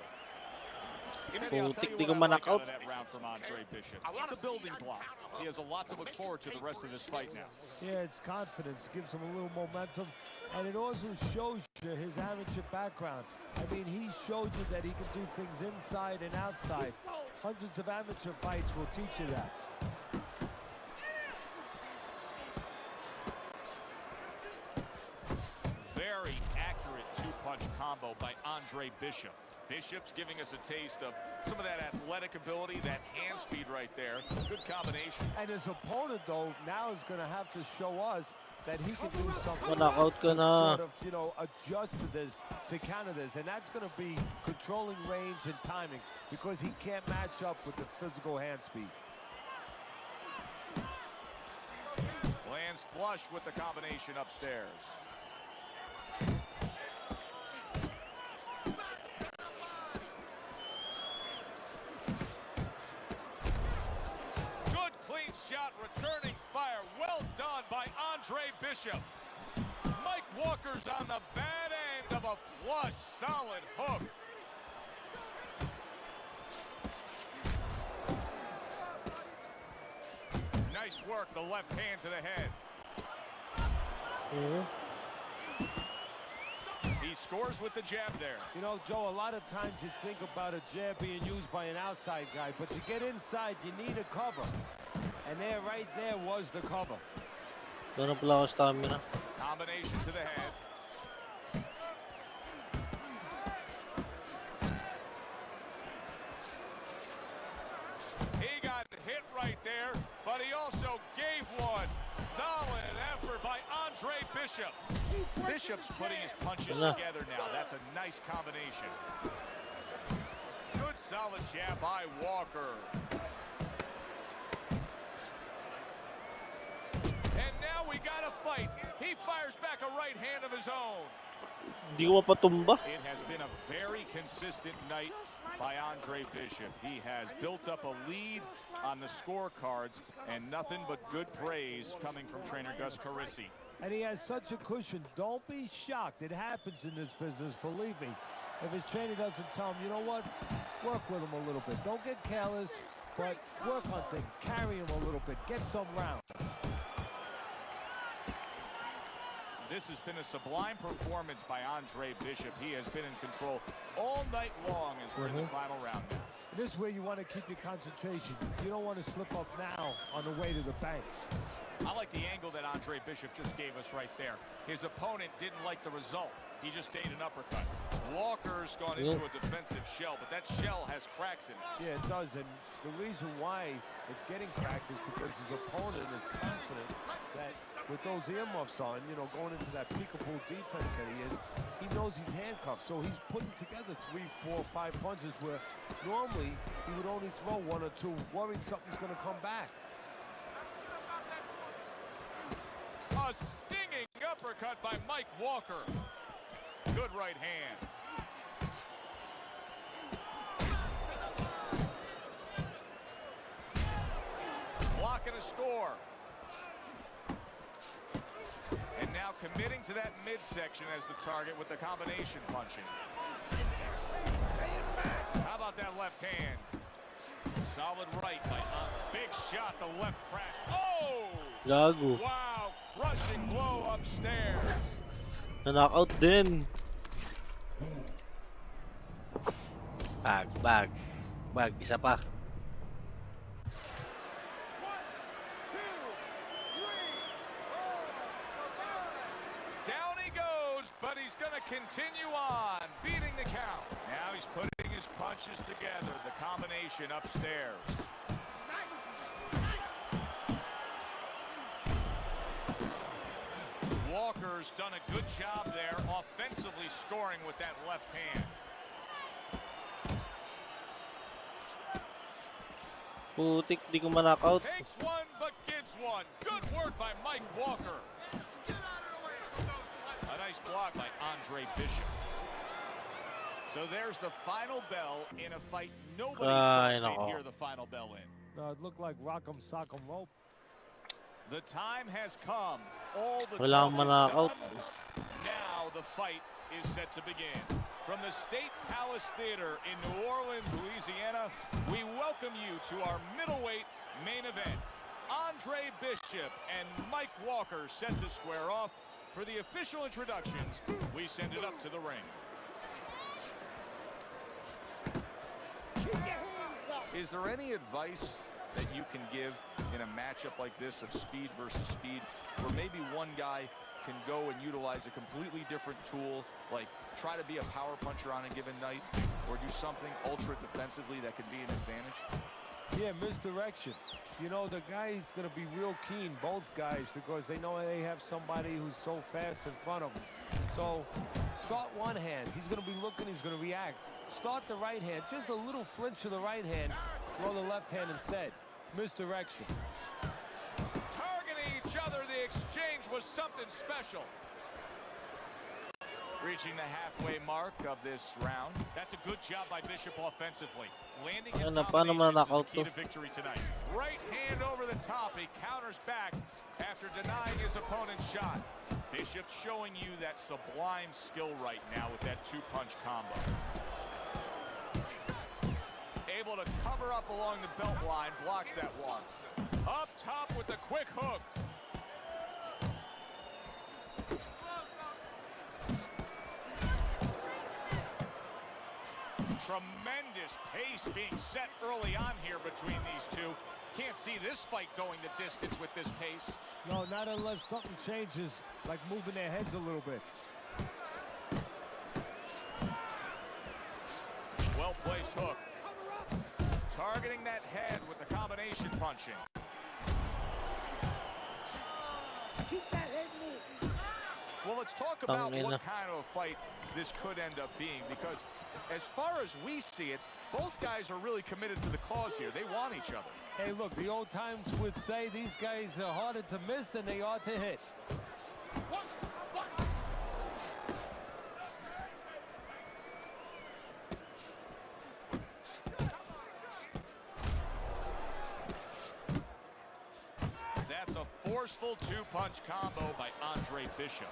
Putik, di ko ma-knockout. That round from Andre Bishop. It's a building block. He has a lot to look forward to the rest of this fight now. Yeah, it's confidence, gives him a little momentum, and it also shows you his amateur background. I mean, he showed you that he can do things inside and outside. Hundreds of amateur fights will teach you that. Very accurate two-punch combo by Andre Bishop. Bishop's giving us a taste of some of that athletic ability, that hand speed right there. Good combination. And his opponent, though, now is going to have to show us that he can do something Knockout ka na. sort of, you know, adjust to this, to counter this. And that's going to be controlling range and timing because he can't match up with the physical hand speed. Lands flush with the combination upstairs. Good clean shot, returning fire. Well done by Andre Bishop. Mike Walker's on the bad end of a flush, solid hook. Nice work, the left hand to the head. He scores with the jab there. You know, Joe, a lot of times you think about a jab being used by an outside guy, but to get inside, you need a cover. And there, right there, was the cover. Doon pala ako stamina. Combination to the head. He got hit right there, but he also gave one. Solid effort by Andre Bishop. Bishop's putting his punches together now. That's a nice combination. Good solid jab by Walker. And now we got a fight. He fires back a right hand of his own. Di ko mapatumba. It has been a very consistent night by Andre Bishop. He has built up a lead on the scorecards, and nothing but good praise coming from trainer Gus Carisi. And he has such a cushion. Don't be shocked. It happens in this business, believe me. If his trainer doesn't tell him, you know what, work with him a little bit. Don't get careless, but work on things. Carry him a little bit. Get some rounds. This has been a sublime performance by Andre Bishop. He has been in control all night long as we're in the final round now. This is where you want to keep your concentration. You don't want to slip up now on the way to the bank. I like the angle that Andre Bishop just gave us right there. His opponent didn't like the result. He just ate an uppercut. Walker's gone into a defensive shell, but that shell has cracks in it. Yeah, it does, and the reason why it's getting cracked is because his opponent is confident that with those earmuffs on, you know, going into that peekaboo defense that he knows he's handcuffed, so he's putting together 3, 4, 5 punches where normally he would only throw 1 or 2, worried something's going to come back. A stinging uppercut by Mike Walker. Good right hand. not going to score. And now committing to that midsection as the target with the combination punching. How about that left hand? Solid right by big shot, the left crash. Oh! Gago. Wow, crushing blow upstairs. Na-knockout din. Bag. Isa pa. Down he goes, but he's going to continue on, beating the count. Now he's putting his punches together, the combination upstairs. Walker's done a good job there, offensively scoring with that left hand. Putik, di ko ma-knockout. Takes one, but gives one. Good work by Mike Walker. A nice block by Andre Bishop. So there's the final bell in a fight nobody thought they'd hear the final bell in. No, it looked like Rock'em Sock'em Rope. The time has come. All the Wala akong ma-knockout. Now the fight is set to begin. From the State Palace Theater in New Orleans, Louisiana, we welcome you to our middleweight main event. Andre Bishop and Mike Walker set to square off. For the official introductions, we send it up to the ring. Is there any advice that you can give in a matchup like this of speed versus speed, where maybe one guy can go and utilize a completely different tool, like try to be a power puncher on a given night, or do something ultra defensively that could be an advantage? Yeah, misdirection. You know, the guy's going to be real keen, both guys, because they know they have somebody who's so fast in front of them. So start one hand. He's going to be looking, he's going to react. Start the right hand, just a little flinch of the right hand, throw the left hand instead. Misdirection. Targeting each other, the exchange was something special. Reaching the halfway mark of this round. That's a good job by Bishop offensively. Landing his combinations is the key to victory tonight. Right hand over the top. He counters back after denying his opponent's shot. Bishop showing you that sublime skill right now with that two-punch combo. Able to cover up along the belt line, blocks that one. Up top with the quick hook. Tremendous pace being set early on here between these two. Can't see this fight going the distance with this pace. No, not unless something changes, like moving their heads a little bit. Well-placed hook. Targeting that head with the combination punching. Keep that head moving. Well, let's talk about what kind of a fight this could end up being, because as far as we see it, both guys are really committed to the cause here. They want each other. Hey, look, the old times would say these guys are harder to miss than they are to hit. That's a forceful two-punch combo by Andre Bishop.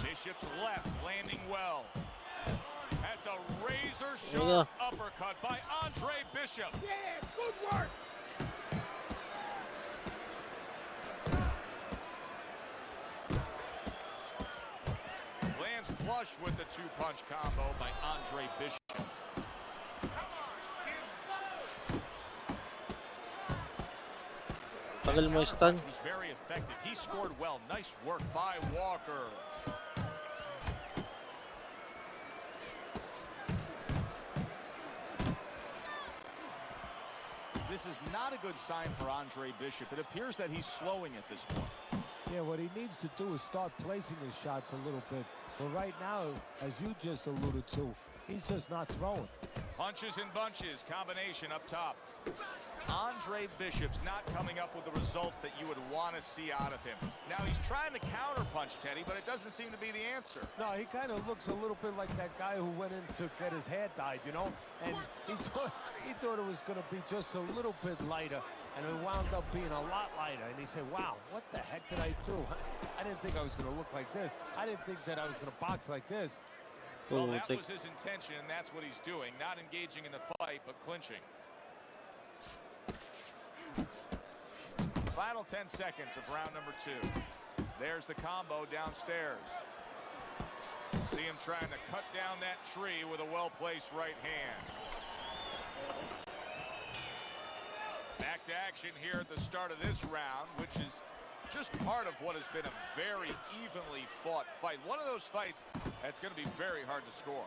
Bishop's left landing well. That's a razor-sharp uppercut by Andre Bishop. Yeah, good work. Lands flush with the two-punch combo by Andre Bishop. Tagal mo stun. Was very effective. He scored well. Nice work by Walker. This is not a good sign for Andre Bishop. It appears that he's slowing at this point. Yeah, what he needs to do is start placing his shots a little bit. But right now, as you just alluded to, he's just not throwing. Punches and bunches, combination up top. Andre Bishop's not coming up with the results that you would want to see out of him. Now, he's trying to counterpunch, Teddy, but it doesn't seem to be the answer. No, he kind of looks a little bit like that guy who went in to get his hair dyed, you know? And he thought it was going to be just a little bit lighter, and it wound up being a lot lighter. And he said, wow, what the heck did I do? I didn't think I was going to look like this. I didn't think that I was going to box like this. Well, that was his intention, and that's what he's doing. Not engaging in the fight, but clinching. Final 10 seconds of round number 2. There's the combo downstairs. See him trying to cut down that tree with a well-placed right hand. Back to action here at the start of this round, which is just part of what has been a very evenly fought fight. One of those fights that's going to be very hard to score.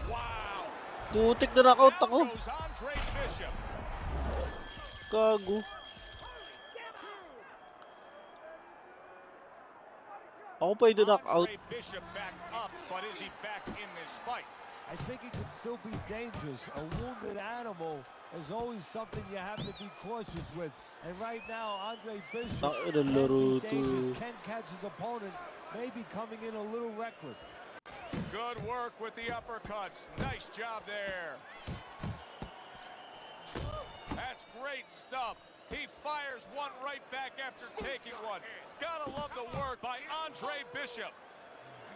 Wow! Putik na knockout ako. Gago. Ako pa yung knockout. Bishop back up, but is he back in this fight? I think he could still be dangerous. A wounded animal is always something you have to be cautious with. And right now, Andre Bishop can be dangerous, can catch his opponent, maybe coming in a little reckless. Good work with the uppercuts. Nice job there. That's great stuff. He fires one right back after taking one. Gotta love the work by Andre Bishop.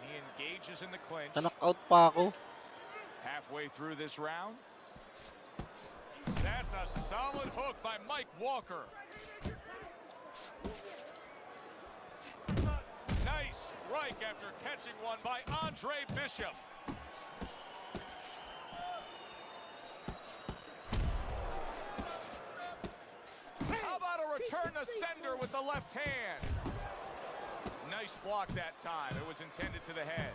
He engages in the clinch. Na-knockout pa ako. Halfway through this round. That's a solid hook by Mike Walker. Nice strike after catching one by Andre Bishop. How about a return to sender with the left hand? Nice block that time. It was intended to the head.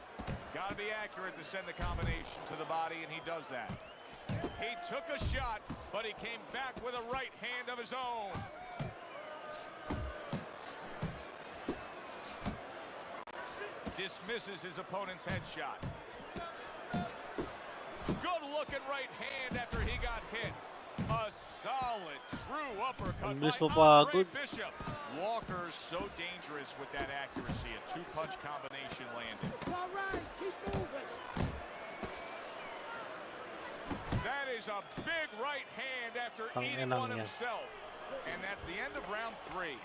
Got to be accurate to send the combination to the body, and he does that. He took a shot, but he came back with a right hand of his own. Dismisses his opponent's headshot. Good looking right hand after he got hit. A solid, true uppercut by Andre Bishop. Walker's so dangerous with that accuracy. A two-punch combination landed. All right, keep moving. That is a big right hand after eating one himself. And that's the end of round 3.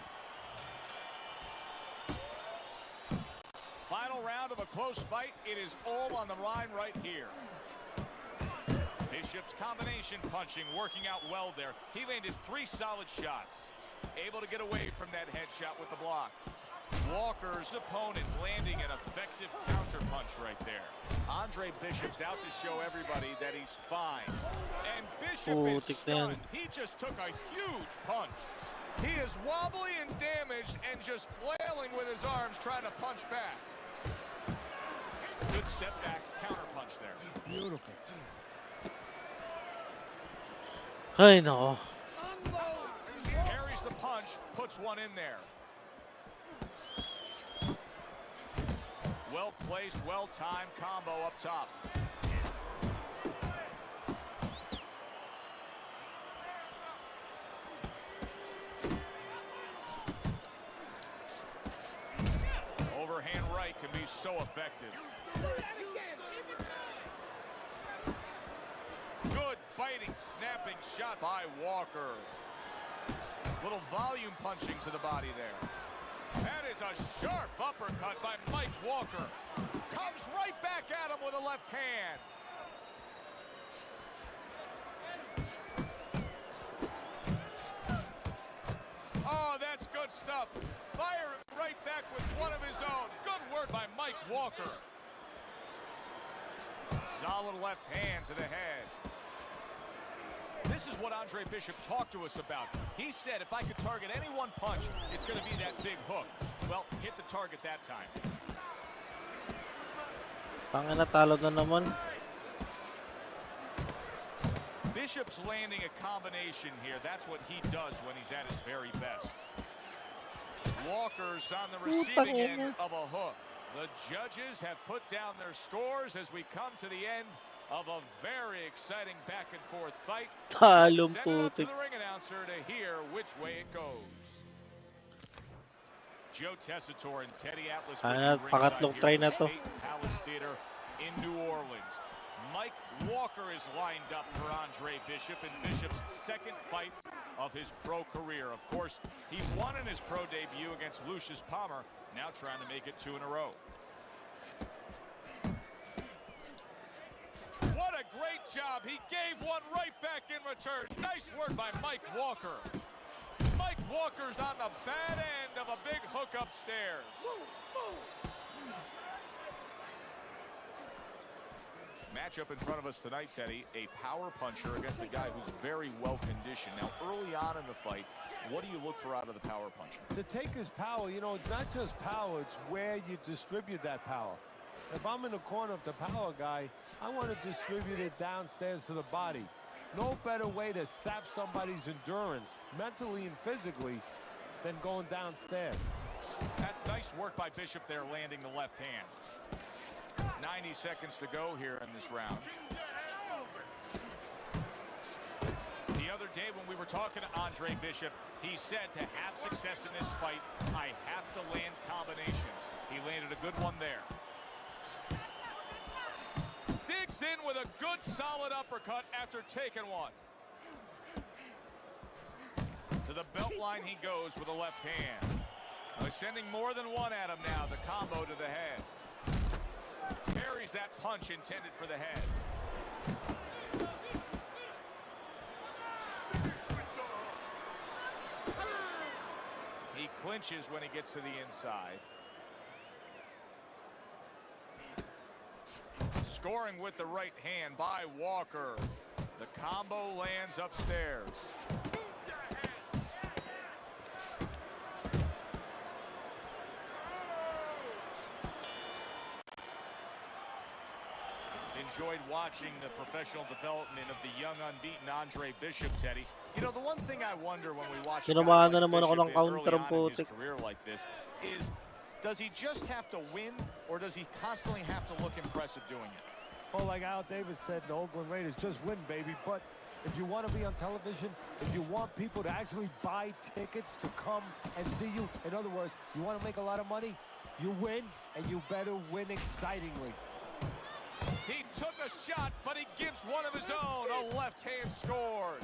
Final round of a close fight. It is all on the line right here. Bishop's combination punching working out well there. He landed 3 solid shots. Able to get away from that headshot with the block. Walker's opponent landing an effective counter punch right there. Andre Bishop's out to show everybody that he's fine. And Bishop is stunned. He just took a huge punch. He is wobbly and damaged and just flailing with his arms trying to punch back. Good step back counter punch there. Beautiful. Ay, nako. Carries the punch, puts one in there. Well placed, well timed combo up top. Overhand right can be so effective. Good biting, snapping shot by Walker. Little volume punching to the body there. That is a sharp uppercut by Mike Walker. Comes right back at him with a left hand. Oh, that's good stuff. Fire it right back with one of his own. Good work by Mike Walker. Solid left hand to the head. This is what Andre Bishop talked to us about. He said if I could target any one punch, it's going to be that big hook. Well, hit the target that time. Tangin na, talo na naman. Bishop's landing a combination here. That's what he does when he's at his very best. Walker's on the receiving end of a hook. The judges have put down their scores as we come to the end of a very exciting back and forth fight. Talong Let's send it up to putik. the ring announcer to hear which way it goes. Joe Tessitore and Teddy Atlas with you Pangatlong try ringside na here at to. the State Palace Theater in New Orleans. Mike Walker is lined up for Andre Bishop in Bishop's second fight of his pro career. Of course, he won in his pro debut against Lucius Palmer, now trying to make it 2 in a row. What a great job. He gave one right back in return. Nice work by Mike Walker. Mike Walker's on the bad end of a big hook upstairs. Matchup in front of us tonight, Teddy, a power puncher against a guy who's very well conditioned. Now, early on in the fight, what do you look for out of the power puncher? To take his power, you know, it's not just power, it's where you distribute that power. If I'm in the corner of the power guy, I want to distribute it downstairs to the body. No better way to sap somebody's endurance, mentally and physically, than going downstairs. That's nice work by Bishop there, landing the left hand. 90 seconds to go here in this round. The other day when we were talking to Andre Bishop, he said to have success in this fight, I have to land combinations. He landed a good one there. Digs in with a good solid uppercut after taking one. To the belt line he goes with the left hand. He's sending more than one at him now. The combo to the head. Carries that punch intended for the head. He clinches when he gets to the inside. Scoring with the right hand by Walker. The combo lands upstairs. Enjoyed watching the professional development of the young unbeaten Andre Bishop, Teddy. You know, the one thing I wonder when we watch a guy Sinamahan na like naman ako Bishop ng in counter, early on in his putik. career like this is, does he just have to win, or does he constantly have to look impressive doing it? Well, like Al Davis said, the Oakland Raiders, just win, baby. But if you want to be on television, if you want people to actually buy tickets to come and see you, in other words, you want to make a lot of money, you win, and you better win excitingly. He took a shot, but he gives one of his own. A left hand scores.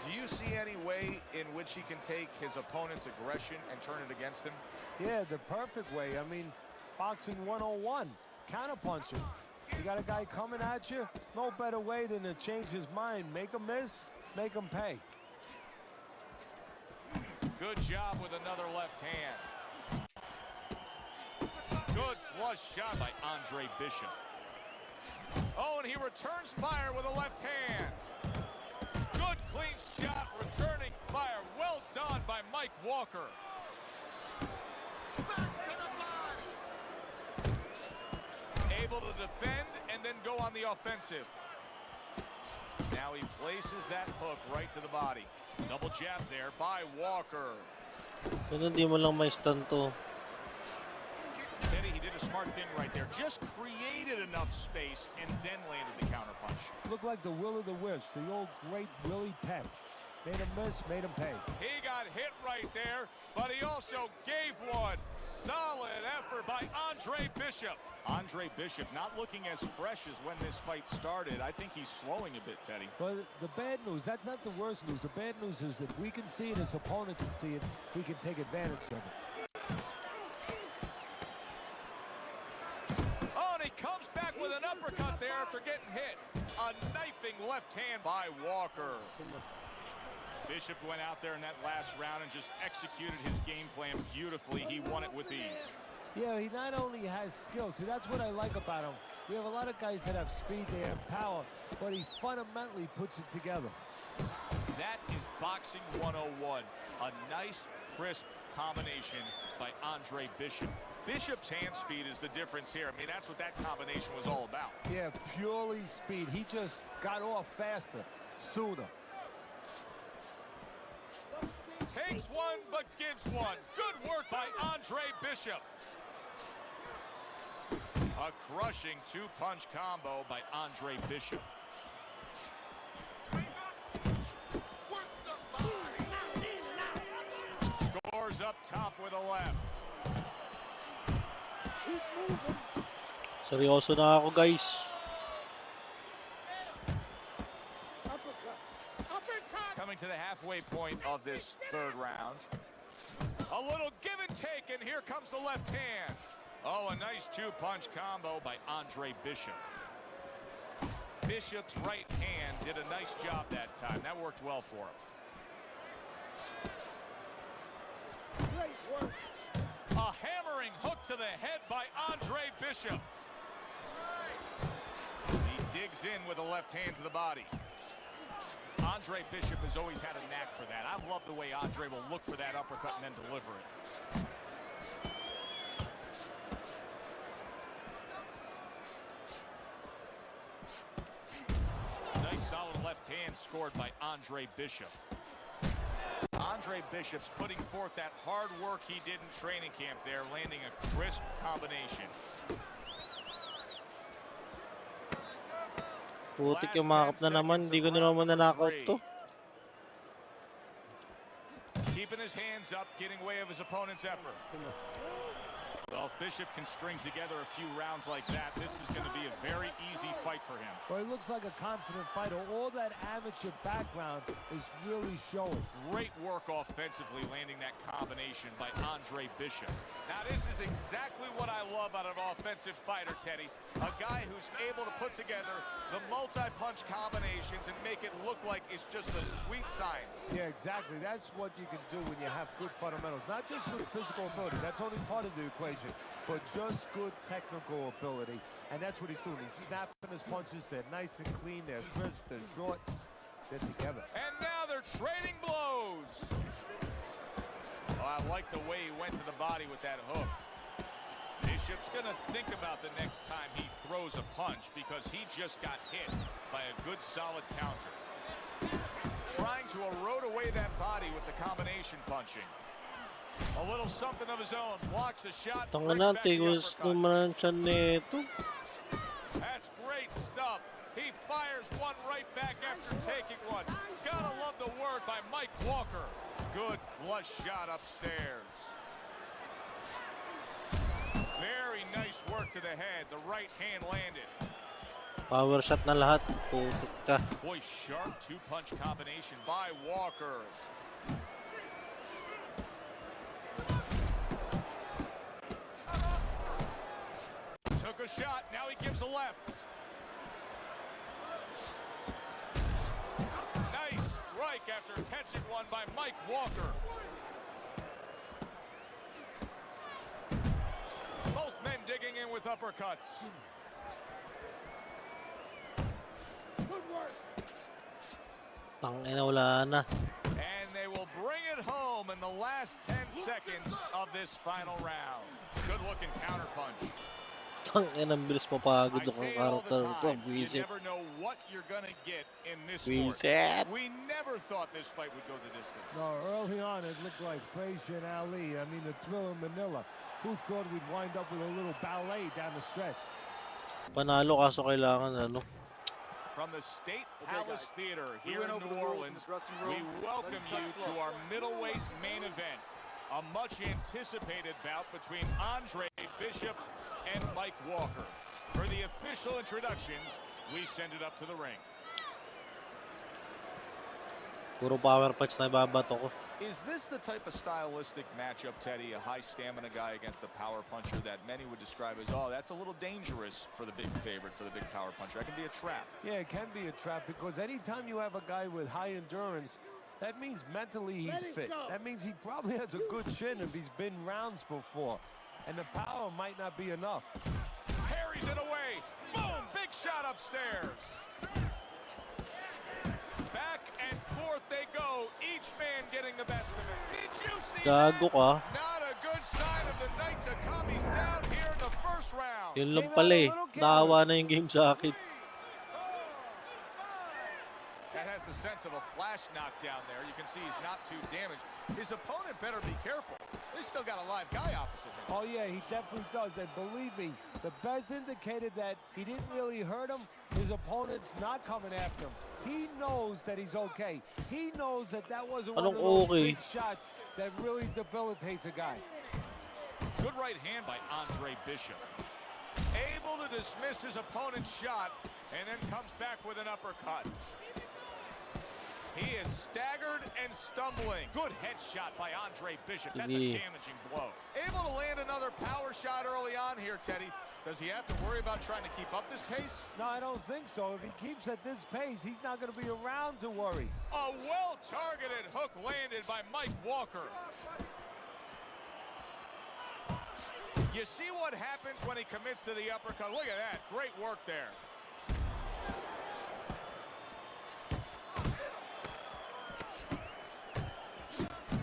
Do you see any way in which he can take his opponent's aggression and turn it against him? Yeah, the perfect way. I mean, boxing 101, counterpunching. You got a guy coming at you, no better way than to change his mind. Make him miss, make him pay. Good job with another left hand. Good flush shot by Andre Bishop. Oh, and he returns fire with a left hand. Good clean shot, returning fire. Well done by Mike Walker. Able to defend and then go on the offensive. Now he places that hook right to the body. Double jab there by Walker. Kung hindi mo lang may stun to. Teddy, he did a smart thing right there. Just created enough space and then landed the counterpunch. Looked like the will of the wisps, the old great Willie Pep. Made him miss, made him pay. He got hit right there, but he also gave one. Solid effort by Andre Bishop. Andre Bishop not looking as fresh as when this fight started. I think he's slowing a bit, Teddy. But the bad news, that's not the worst news. The bad news is if we can see it, his opponent can see it, he can take advantage of it. Oh, and he comes back with an uppercut there after getting hit. A knifing left hand by Walker. Bishop went out there in that last round and just executed his game plan beautifully. He won it with ease. Yeah, he not only has skill, see, that's what I like about him. We have a lot of guys that have speed, they have power, but he fundamentally puts it together. That is boxing 101. A nice, crisp combination by Andre Bishop. Bishop's hand speed is the difference here. I mean, that's what that combination was all about. Yeah, purely speed. He just got off faster, sooner. Takes one, but gives one. Good work by Andre Bishop. A crushing two-punch combo by Andre Bishop. Scores up top with a left. Seryoso na ako, guys. Coming to the halfway point of this third round. A little give and take, and here comes the left hand. Oh, a nice two-punch combo by Andre Bishop. Bishop's right hand did a nice job that time. That worked well for him. Great work. A hammering hook to the head by Andre Bishop. He digs in with a left hand to the body. Andre Bishop has always had a knack for that. I love the way Andre will look for that uppercut and then deliver it. Nice solid left hand scored by Andre Bishop. Andre Bishop's putting forth that hard work he did in training camp there, landing a crisp combination. Putik yung makap na naman. Hindi ko na naman na-knockout to. Keeping his hands up, getting way of his opponent's effort. Well, if Bishop can string together a few rounds like that, this is going to be a very easy fight for him. Well, he looks like a confident fighter. All that amateur background is really showing. Great work offensively, landing that combination by Andre Bishop. Now, this is exactly what I love out of an offensive fighter, Teddy. A guy who's able to put together the multi-punch combinations and make it look like it's just a sweet science. Yeah, exactly. That's what you can do when you have good fundamentals. Not just good physical ability. That's only part of the equation. But just good technical ability. And that's what he's doing. He's snapping his punches. They're nice and clean. They're crisp. They're short. They're together. And now they're trading blows. Oh, I like the way he went to the body with that hook. Bishop's going to think about the next time he throws a punch because he just got hit by a good solid counter. Trying to erode away that body with the combination punching. A little something of his own, blocks a shot. Tanga na, tigos naman ang tiyan nito. That's great stuff. He fires one right back after taking one. Gotta love the work by Mike Walker. Good flush shot upstairs. Very nice work to the head. The right hand landed. Power shot na lahat. Putik ka. Boy, sharp two-punch combination by Walker. Took a shot, now he gives a left. Nice strike after catching one by Mike Walker. Both men digging in with uppercuts. Good work. Tangina, wala na. And they will bring it home in the last 10 seconds of this final round. Good looking counter punch. Tangina, ang bilis mapagod I ako say ng it all the karakter ko. time, you Visit. never know what you're gonna get in this sport. Visit. We never thought this fight would go the distance. No, early on it looked like Frazier and Ali. I mean, the thrill in Manila. Who thought we'd wind up with a little ballet down the stretch? Panalo kaso kailangan ano. From the State Palace Theater here in New Orleans, we welcome you to our middleweight main event. A much-anticipated bout between Andre Bishop and Mike Walker. For the official introductions, we send it up to the ring. Puro power punch na ibabato ko. Is this the type of stylistic matchup, Teddy? A high-stamina guy against the power puncher that many would describe as, oh, that's a little dangerous for the big favorite, for the big power puncher. That can be a trap. Yeah, it can be a trap because anytime you have a guy with high endurance, that means mentally he's fit. That means he probably has a good chin if he's been rounds before. And the power might not be enough. Parries it away. Boom! Big shot upstairs. Back and forth they go. Each man getting the best of it. Did you see Gago ka. Not a good sign of the night to come. He's down here in the first round. Yun lang pala eh. Naawa na yung game sa akin. That has the sense of a flash knockdown there. You can see he's not too damaged. His opponent better be careful. He's still got a live guy opposite him. Oh, yeah, he definitely does. And believe me, the best indicated that he didn't really hurt him, his opponent's not coming after him. He knows that he's okay. He knows that that wasn't one of those big shots that really debilitates a guy. Good right hand by Andre Bishop. Able to dismiss his opponent's shot and then comes back with an uppercut. He is staggered and stumbling. Good headshot by Andre Bishop. That's a damaging blow. Able to land another power shot early on here, Teddy. Does he have to worry about trying to keep up this pace? No, I don't think so. If he keeps at this pace, he's not going to be around to worry. A well-targeted hook landed by Mike Walker. You see what happens when he commits to the uppercut. Look at that. Great work there.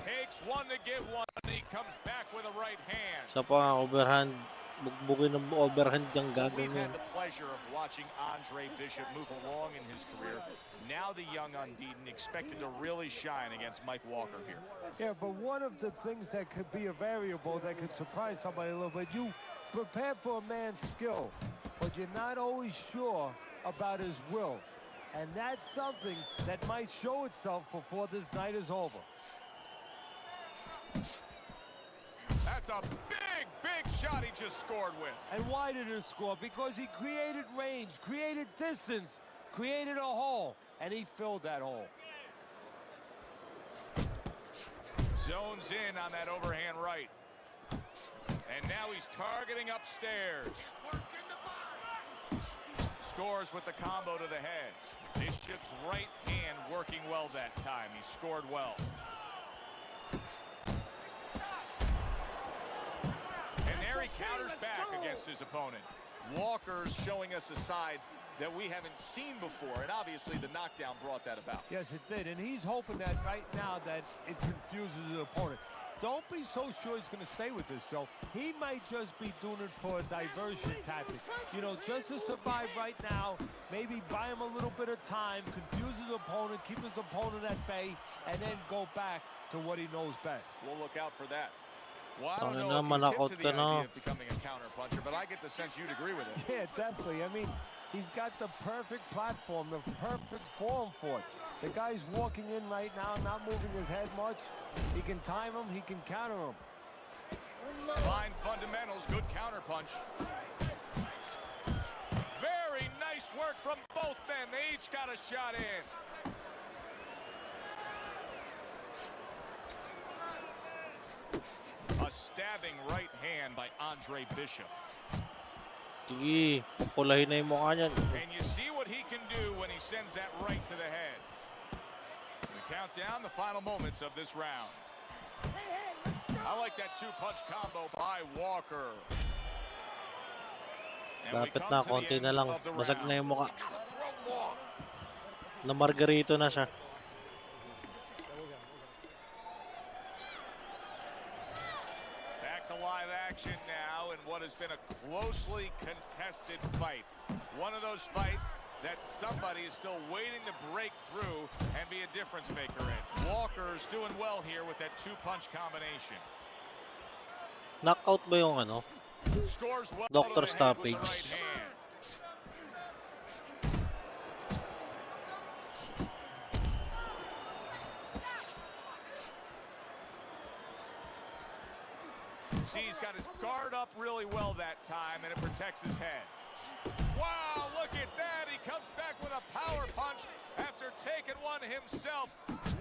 Takes one to get one. He comes back with a right hand. Sa pa overhand, bugbugin ng overhand yung We've gagawin. had the pleasure of watching Andre Bishop move along in his career. Now the young unbeaten expected to really shine against Mike Walker here. Yeah, but one of the things that could be a variable that could surprise somebody a little bit, you prepare for a man's skill, but you're not always sure about his will. And that's something that might show itself before this night is over. That's a big, big shot he just scored with. And why did he score? Because he created range, created distance, created a hole, and he filled that hole. Zones in on that overhand right. And now he's targeting upstairs. Scores with the combo to the head. Bishop's right hand working well that time. He scored well. And there he counters back against his opponent. Walker's showing us a side that we haven't seen before, and obviously the knockdown brought that about. Yes, it did, and he's hoping that right now that it confuses his opponent. Don't be so sure he's going to stay with this, Joe. He might just be doing it for a diversion tactic. You know, just to survive right now, maybe buy him a little bit of time, confuse his opponent, keep his opponent at bay, and then go back to what he knows best. We'll look out for that. Well, I don't know if he's hip to the idea of becoming a counter-puncher, but I get the sense you'd agree with it. Yeah, definitely. I mean, he's got the perfect platform, the perfect form for it. The guy's walking in right now, not moving his head much. He can time him, he can counter him. Fine fundamentals, good counterpunch. Very nice work from both men. They each got a shot in. A stabbing right hand by Andre Bishop. Sige, pupulahin na yung mukha niyan. And you see what he can do when he sends that right to the head. We count down the final moments of this round. I like that two-punch combo by Walker. Lapit na, konti na lang. Basag na yung mukha. Na Margarito na siya. Back to live action now in what has been a closely contested fight. One of those fights that somebody is still waiting to break through and be a difference maker in. Walker's doing well here with that two-punch combination. Knockout ba yung ano? Scores well Doctor to the head with stoppage. the right hand. See, he's got his guard up really well that time, and it protects his head. Wow, look at that. He comes back with a power punch after taking one himself.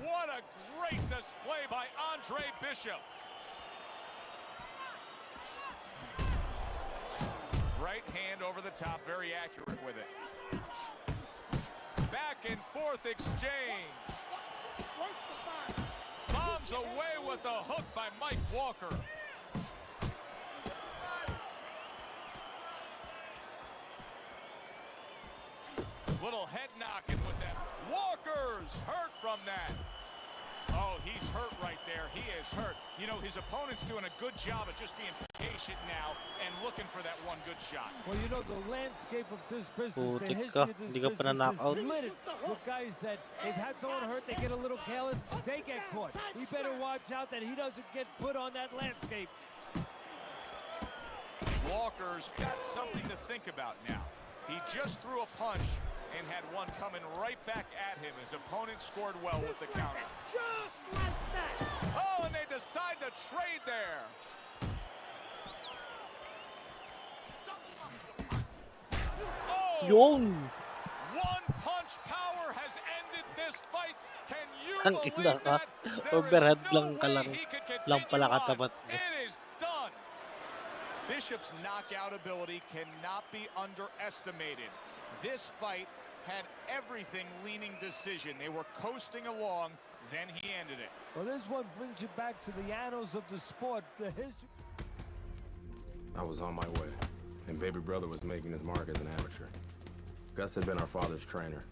What a great display by Andre Bishop. Right hand over the top, very accurate with it. Back and forth exchange. Bombs away with a hook by Mike Walker. Little head knocking with that. Walker's hurt from that. Oh, he's hurt right there. He is hurt. You know, his opponent's doing a good job of just being patient now and looking for that one good shot. Well, you know, the landscape of this business, the Putik history ka, of this hindi ka pa business na-knockout. is littered with guys that they've had someone hurt, they get a little careless, they get caught. He better watch out that he doesn't get put on that landscape. Walker's got something to think about now. He just threw a punch and had one coming right back at him. His opponent scored well with the counter. Just like that. Oh, and they decide to trade there. Oh! Yun! One punch power has ended this fight. Can you Ang believe ina ka. that? There Overhead is lang no ka way lang. he could Lang continue pala on. katapat niya. It is done. Bishop's knockout ability cannot be underestimated. This fight had everything leaning decision. They were coasting along, then he ended it. Well, this one brings you back to the annals of the sport, the history. I was on my way, and baby brother was making his mark as an amateur. Gus had been our father's trainer.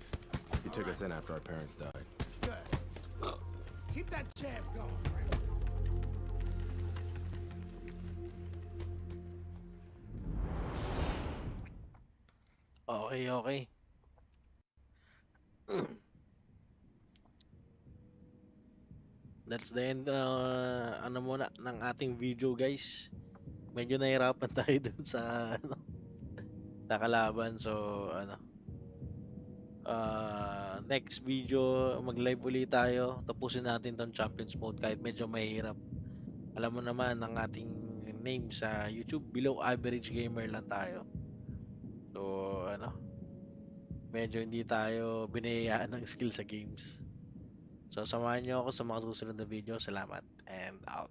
He took us in after our parents died. Good. Keep that jab going. Okay, okay. That's the end ano muna ng ating video, guys. Medyo nahirapan tayo dun sa ano, sa kalaban. So ano, next video mag-live ulit tayo. Tapusin natin tong Champions Mode kahit medyo mahirap. Alam mo naman ang ating name sa YouTube, below average gamer lang tayo. So ano, medyo hindi tayo binayaan ng skill sa games. So samahan niyo ako sa mga susunod na video. Salamat and out.